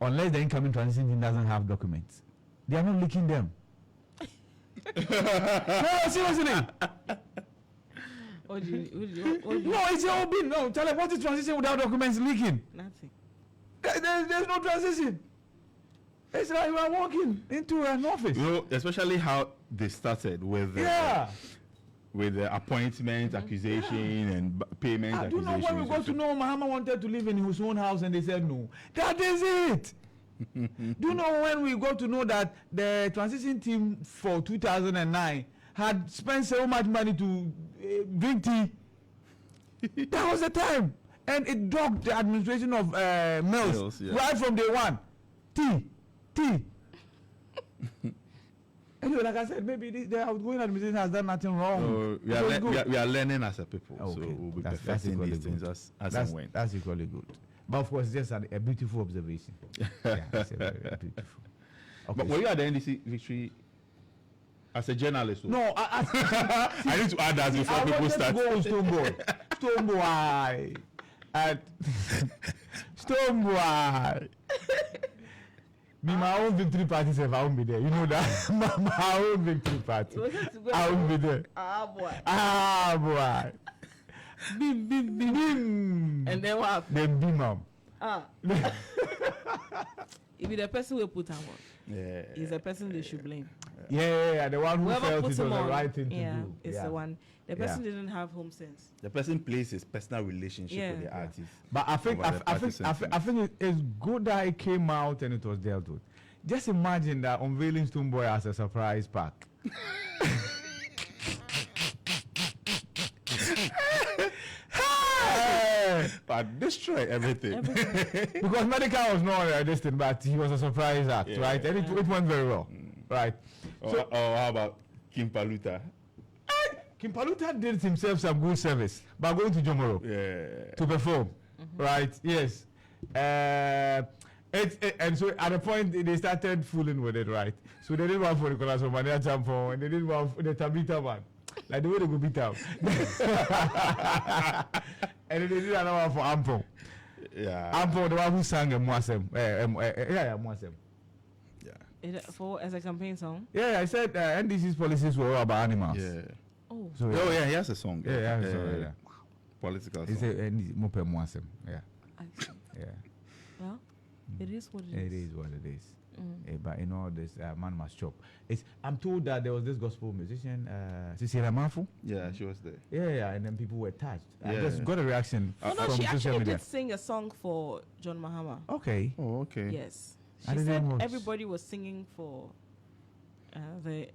unless the incoming transition team doesn't have documents, they are not leaking them? No, seriously. What do you No, it's your bin. No, tell them what is transition without documents leaking? Nothing. There's no transition. It's like you are walking into an office. You know, especially how they started with with the appointment accusation and payment I do accusation. know when we got to know Mahama wanted to live in his own house and they said no. That is it. Do you know when we got to know that the transition team for 2009 had spent so much money to drink tea? That was the time. And it dogged the administration of Mills Yeah. right from day one. Tea. Anyway, like I said, maybe the outgoing administration has done nothing wrong. So we So it's good. are learning as a people. Okay. So we'll be That's perfecting equally these things good. as and when. That's equally good. But of course, just a beautiful observation. Yeah, it's a very, very beautiful. Okay, But were you at the NDC victory as a journalist? no, I need to add that before I people wanted start. to go with Stoneboy. And Stoneboy. Me, my own victory party, if I won't be there. You know that? my own victory party. I won't be there. Ah, boy. Bim, bim, bim, bim. And then what happened? Then bim, mom. If the person will put him on, Yeah. is the person they should blame. Yeah, the one who Whoever felt it puts was him the on, right thing to yeah, do. it's the one. The person didn't have home sense. The person plays his personal relationship with the artist. But I think Over the party I think it's good that it came out and it was dealt with. Just imagine that unveiling Stoneboy as a surprise pack. But destroy everything. Because medical was not this thing, but he was a surprise act, Yeah. right? And it went very well, right? Or how about Kim Paluta? Kim Paluta did himself some good service by going to Jomoro Yeah. to perform, right? Yes. And so at a point they started fooling with it, right? So they did one for Nicolas Romania Champon and they did one for the Tabitha one. Like the way they go beat out. And then they did another one for Ampon. Yeah. Ampon, the one who sang Mwasem. Mwasem. Yeah. For as a campaign song. Yeah, I said NDC's policies were all about animals. Yeah. Oh. So, Oh yeah, he has a song. Yeah, yeah. Political He song. said Mope Mwasem. Yeah. I see. Yeah. Well, it is what it It is. is what it is. But in all this, man must chop. I'm told that there was this gospel musician, Cecilia Mafu. Yeah, she was there. Yeah, and then people were touched. I Yeah. just got a reaction Oh no, from she social actually media. did sing a song for John Mahama. Okay. Oh, okay. Yes. I She didn't said watch. everybody was singing for the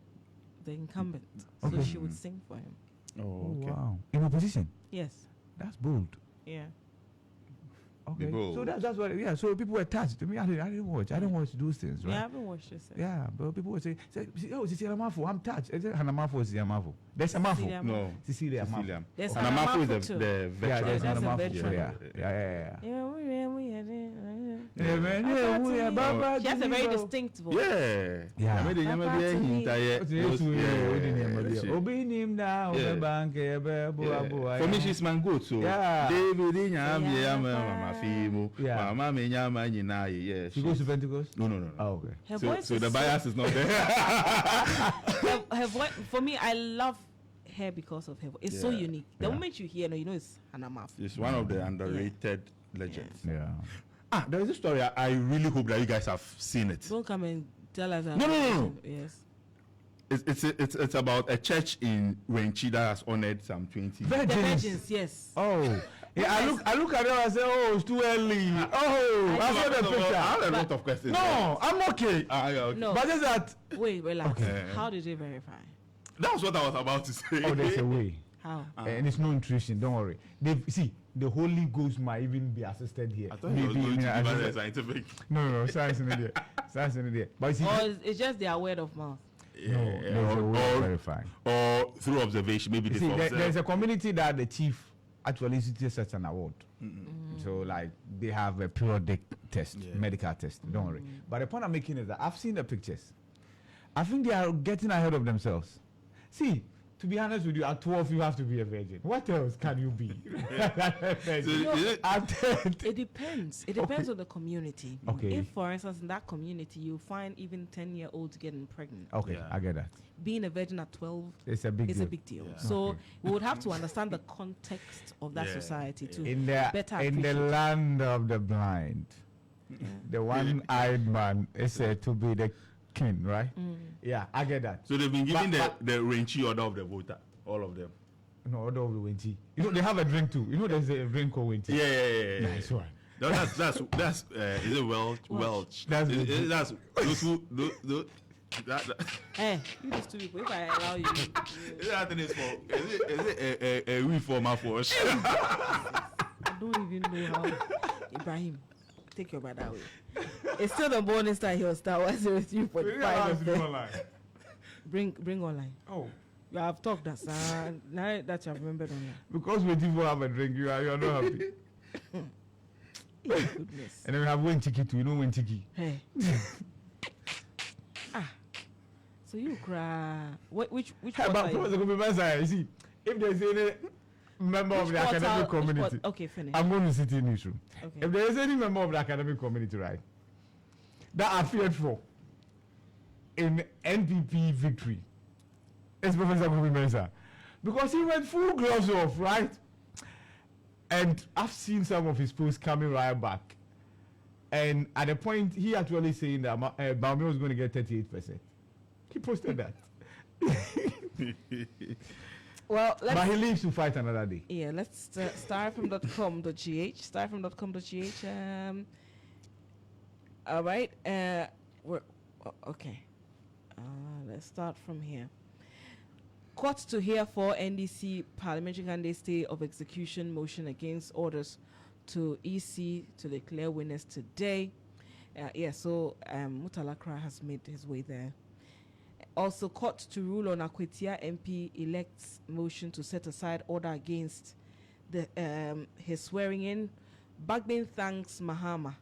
incumbent, so Okay. she would sing for him. Oh, okay. Wow. In opposition. Yes. That's bold. Yeah. Okay. bold. So that's what. Yeah. So people were touched. I mean, I didn't watch. I didn't watch those things, right? Yeah, I haven't watched this. Yeah, but people would say, "Oh, Cecilia Mafu, I'm touched." Is it Hannah Mafu or Cecilia Mafu? There's a Mafu. Cecilia No. Cecilia Mafu. Cecilia. There's Hannah Hannah Mafu Mafu is too. the Yeah, veteran. there's That's Hannah a Mafu. veteran. Yeah. She has a very distinct voice. Yeah. Yeah. I made the Papa Yama Bia to me. hint, yeah. Obi nim na Yeah. obe bank ebe boa boa. For me, she's my good. So, Yeah. David, Yama, Yeah. Mama Fimo, Yeah. Mama, Yama, yeah. She goes to Pentecost. No. Oh, okay. Her So voice the is bias is not there. her voice, for me, I love her because of her voice. It's so Yeah. unique. The Yeah. moment you hear her, you know it's Hannah Mafu. She's one of the underrated legends. Yeah. There is a story. I really hope that you guys have seen it. Don't come and tell us. No. Yes. It's about a church in Wenchi that has honored some 20. The virgins, yes. Oh. Yeah, I look at it and I say, oh, it's too early. Oh, I saw the I picture. have a lot of questions. No, I'm okay. Okay. No. But just that. Wait, relax. Okay. How did they verify? That was what I was about to say. Oh, there's a way. How? And it's no intrusion. Don't worry. See, the Holy Ghost might even be assisted here. I thought he was going to give us a assisted. scientific. No, science in there. Science in there. But you see, Or it's just their word of mouth. no, there's a way to verify. Or through observation, maybe You they see, there's observe. a community that the chief actually instituted such an award. So, like, they have a periodic test, Yeah. medical test. Don't worry. But the point I'm making is that I've seen the pictures. I think they are getting ahead of themselves. See, to be honest with you, at 12 you have to be a virgin. What else can you be? So, is it- At 10. It depends. It depends on the community. Okay. If, for instance, in that community, you find even 10-year-olds getting pregnant, Okay, Yeah. I get that. being a virgin at 12 It's a big is deal. a big deal. Yeah. So Okay. we would have to understand the context of that Yeah. society to In better the appreciate. land of the blind, the one-eyed man is said to be the king, right? Yeah, I get that. So they've been given But- the Renchi order of the voter, all of them. No, order of the Winti. You know, they have a drink too. You know, there's a drink called Winti. Yeah. Nice one. No, that's is it Welch? That's That's those who that Hey, you these two people, if I allow you. is that thing is for is it a reformer for us? I don't even know how. Ibrahim, take your brother away. It's still the morning star here, Star 103.5. Bring online. Oh, You have talked that, sir. Now that you have remembered online. because we didn't have a drink, you are not happy. Goodness. And then we have Wentiki too. You know Wentiki? Hey. So you cry. Which Hey, quarter but are you? Professor Kubimansa, you see, if there's any member of Which the quarter- academic which community, quarter- Okay, finish. I'm going to sit in issue. Okay. If there is any member of the academic community, right, that are feared for in NPP victory, it's Professor Kubimansa. Because he went full gloves off, right? And I've seen some of his posts coming right back. And at a point, he actually saying that Baumia was going to get 38%. He posted that. Well, But he leaves to fight another day. yeah, let's start from .com.gh. Start from .com.gh. All right. Okay. Let's start from here. Court to hear for NDC parliamentary candidate stay of execution motion against orders to EC to declare winners today. So Mutalakra has made his way there. Also, court to rule on Akwetia MP elects motion to set aside order against his swearing in. Bagbin thanks Mahama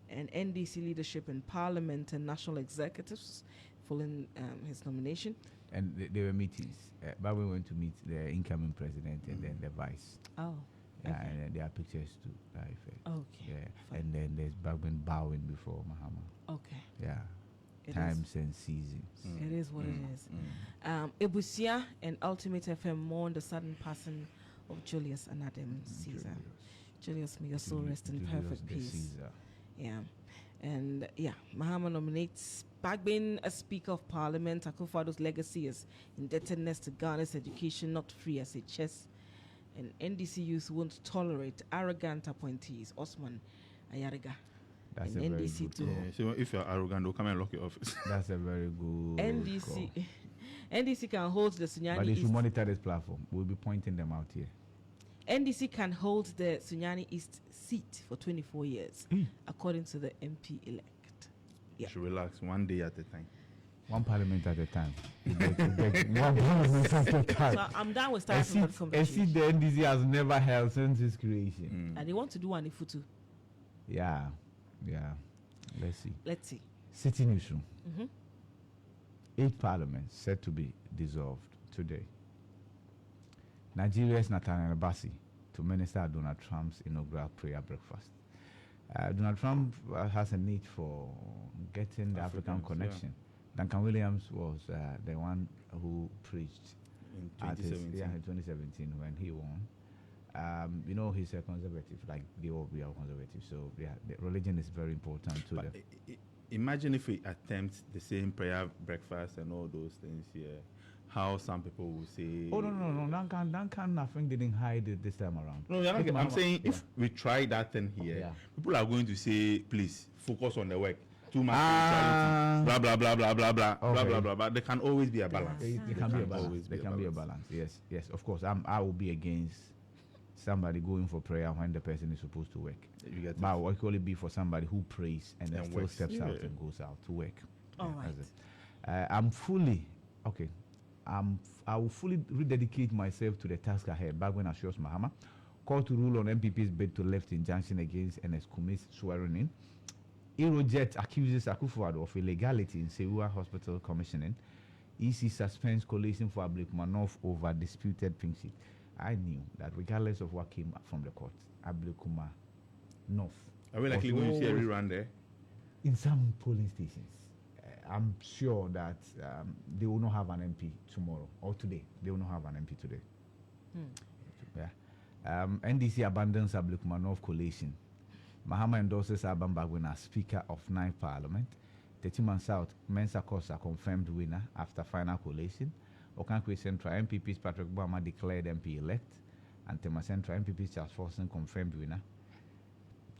and NDC leadership in Parliament and national executives following his nomination. And there were meetings. Bagbin went to meet the incoming president and then the vice. Oh. Yeah, Okay. and then there are pictures too. That effect. Okay. Yeah, Fine. and then there's Bagbin bowing before Mahama. Okay. Yeah, It times and seasons. It is what it is. Ebusia and Ultimate FM mourn the sudden passing of Julius and Adam Caesar. Julius, may your soul rest in perfect peace. Caesar. Yeah. And Mahama nominates Bagbin as Speaker of Parliament. Akufo-Addo's legacy is indebtedness to Ghana's education not free as a chess. And NDC youth won't tolerate arrogant appointees. Osman Ayariga. That's And a very NDC good too. call. Yeah, so if you're arrogant, they'll come and lock your office. That's a very good NDC call. NDC can hold the But Sunyani they should East. monitor this platform. We'll be pointing them out here. NDC can hold the Sunyani East seat for 24 years, according to the MP elect. You should relax one day at a time. One parliament at a time. One parliament at a time. So I'm done with A starting seat, from a seat the NDC has never held since its creation. And they want to do one Ifutu. Yeah. Let's see. Let's see. Sitting issue. Mhm. 8 parliaments set to be dissolved today. Nigeria's Nathaniel Bassey to minister at Donald Trump's inaugural prayer breakfast. Donald Trump has a need for getting the African Africans, connection. Duncan Williams was the one who preached In at his, 2017. in 2017 when he won. He's a conservative, like they all we are conservative. So the religion is very important to But them. imagine if we attempt the same prayer breakfast and all those things here. How some people will say. Oh no! Duncan, nothing didn't hide it this time around. No, you're not, Take I'm Mahama- saying yeah. if we try that thing here, Yeah. people are going to say, please focus on the work. Too much Ah. spirituality. Blah blah blah blah blah blah blah Okay. blah blah. But there can always be a balance. There can be a balance. always There can be a balance. Yes, of course. I will be against somebody going for prayer when the person is supposed to work. You get But I it? will equally be for somebody who prays and then And still works. steps out Yeah. and goes out to work. All Yeah, right. that's it. I'm fully okay. I will fully rededicate myself to the task ahead. Bagbin assures Mahama. Call to rule on MPP's bid to lift injunction against NS Kumi's swearing in. Aerojet accuses Akufo-Addo of illegality in Sewa Hospital commissioning. EC suspends coalition for Ablekuma over disputed pink sheet. I knew that regardless of what came from the court, Ablekuma North. Are we likely going to see a was rerun there? in some polling stations. I'm sure that they will not have an MP tomorrow or today. They will not have an MP today. Yeah. NDC abandons Ablekuma North coalition. Mahama endorses Alban Bagbin as Speaker of 9th Parliament. Tettey South, Mensa Kosa confirmed winner after final collation. Okankwe Central MPP's Patrick Bama declared MP elect. And Tema Central MPP's Charles Forson confirmed winner.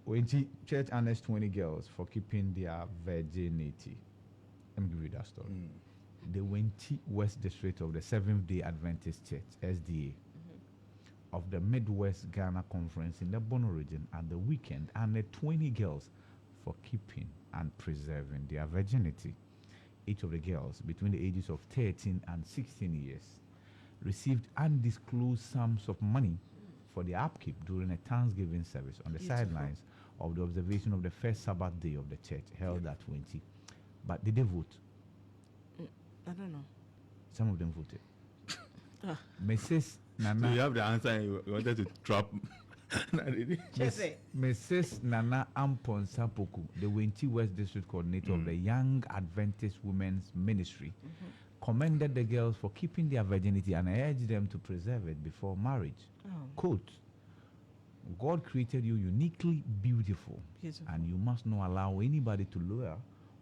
ONG church honors 20 girls for keeping their virginity. Let me give you that story. The Wenty West District of the Seventh-day Adventist Church, SDA, of the Midwest Ghana Conference in the Bono region at the weekend honored 20 girls for keeping and preserving their virginity. Each of the girls between the ages of 13 and 16 years received undisclosed sums of money for their upkeep during a Thanksgiving service on the Beautiful. sidelines of the observation of the first Sabbath day of the church held at 20. But did they vote? I don't know. Some of them voted. Mrs. Nana. So you have the answer. You wanted to trap. Mrs. Nana Ampon Sapoku, the Winti West District Coordinator of the Young Adventist Women's Ministry, commended the girls for keeping their virginity and urged them to preserve it before marriage. Quote, God created you uniquely beautiful, and you must not allow anybody to lower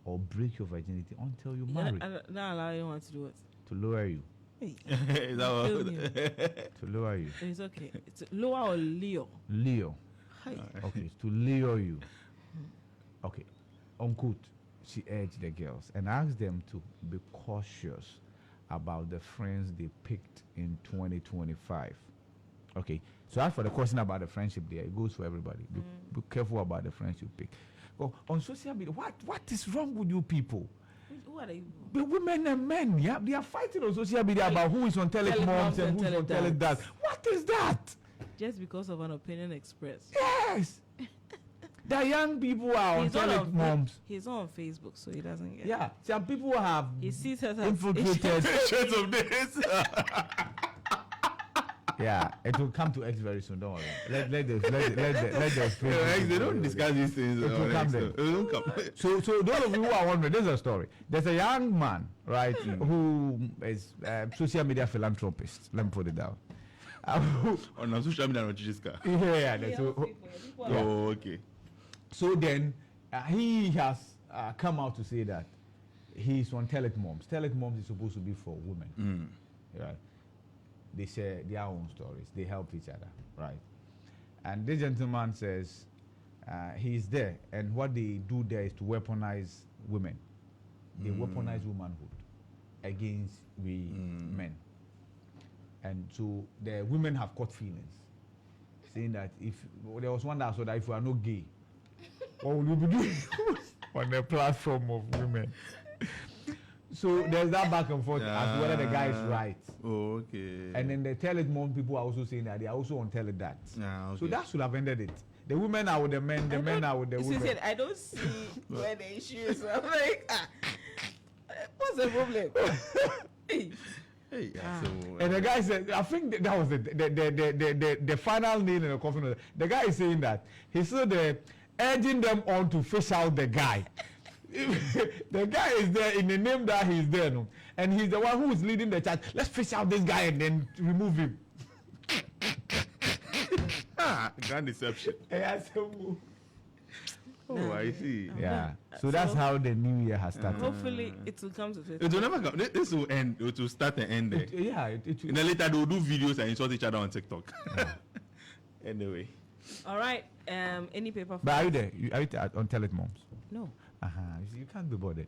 or break your virginity until you marry. Not allow anyone to do it. To lower you. Hey. Is that what? To lower you. It's okay. It's lower or Leo? Leo. Hi. Okay, it's to lure you. Okay. Unquote, she urged the girls and asked them to be cautious about the friends they picked in 2025. Okay, so as for the question about the friendship there, it goes for everybody. Be careful about the friends you pick. Oh, on social media, what is wrong with you people? Who are they? The women and men, yeah, they are fighting on social media about who is on Telemoms and who's on Teledads. What is that? Just because of an opinion expressed. Yes. The young people are on Telemoms. He's on Facebook, so he doesn't get. Yeah, some people have He sees her as infiltrated. Pictures of this. Yeah, it will come to X very soon. Don't worry. Let the They don't discuss these things. It will come there. It will come. So those of you who are wondering, this is a story. There's a young man, right, who is a social media philanthropist. Let me put it down. On social media, Oh, okay. So then he has come out to say that he's on Telemoms. Telemoms is supposed to be for women. Right? They share their own stories. They help each other, right? And this gentleman says he's there, and what they do there is to weaponize women. They weaponize womanhood against we men. And so the women have caught feelings, saying that there was one that said that if you are not gay, what will you be doing on the platform of women? So there's that back and forth as to whether the guy is right. Oh, okay. And then the Telemoms people are also saying that they are also on Teledads. Okay. So that should have ended it. The women are with the men, the men are with the women. Said, I don't see where the issue is. I'm like, what's the problem? Hey, And the guy said, I think that was the final nail in the coffin. The guy is saying that he's still there urging them on to fish out the guy. The guy is there in the name that he's there, no? And he's the one who is leading the charge. Let's fish out this guy and then remove him. Grand deception. Oh, I see. Yeah. So that's how the new year has started. Hopefully, it will come to it. It will never come. This will end. It will start and end there. And then later they will do videos and insult each other on TikTok. Yeah. Anyway. All right. Any paper? But are you there? Are you on Telemoms? No. You can't be bothered.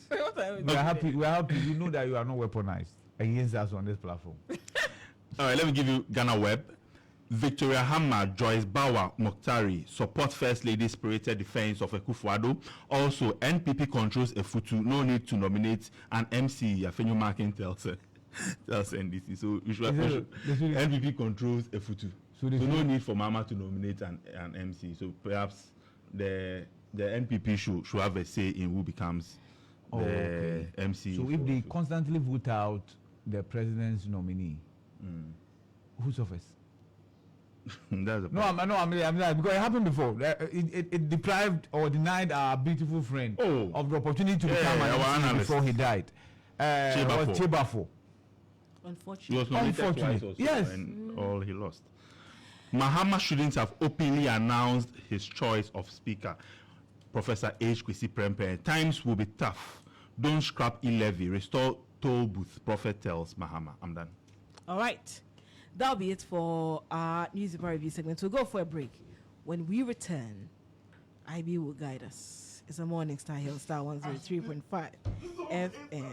What are we We are happy. We are happy. You know that you are not weaponized against us on this platform. All right. Let me give you Ghana Web. Victoria Hammer, Joyce Bauer, Mokhtari support First Lady spirited defense of Akufo-Addo. Also, NPP controls Efutu. No need to nominate an MC. Afenyo Markin tells NDC. So we should NPP controls Efutu. So no need for Mama to nominate an MC. So perhaps the NPP should have a say in who becomes the MC. So if they constantly vote out the president's nominee, who suffers? That's I'm because it happened before. It deprived or denied our beautiful friend of the opportunity to become an MC before he died. Was Chebafo. Unfortunately. He was nominated twice also, yes. And all he lost. Mahama shouldn't have openly announced his choice of speaker. Professor H. Kwesi Prempeh. Times will be tough. Don't scrap e-levy. Restore toll booth. Prophet tells Mahama. I'm done. All right. That'll be it for our newspaper review segment. We'll go for a break. When we return, IB will guide us. It's a Morning Star Hill, Star 103.5 FM.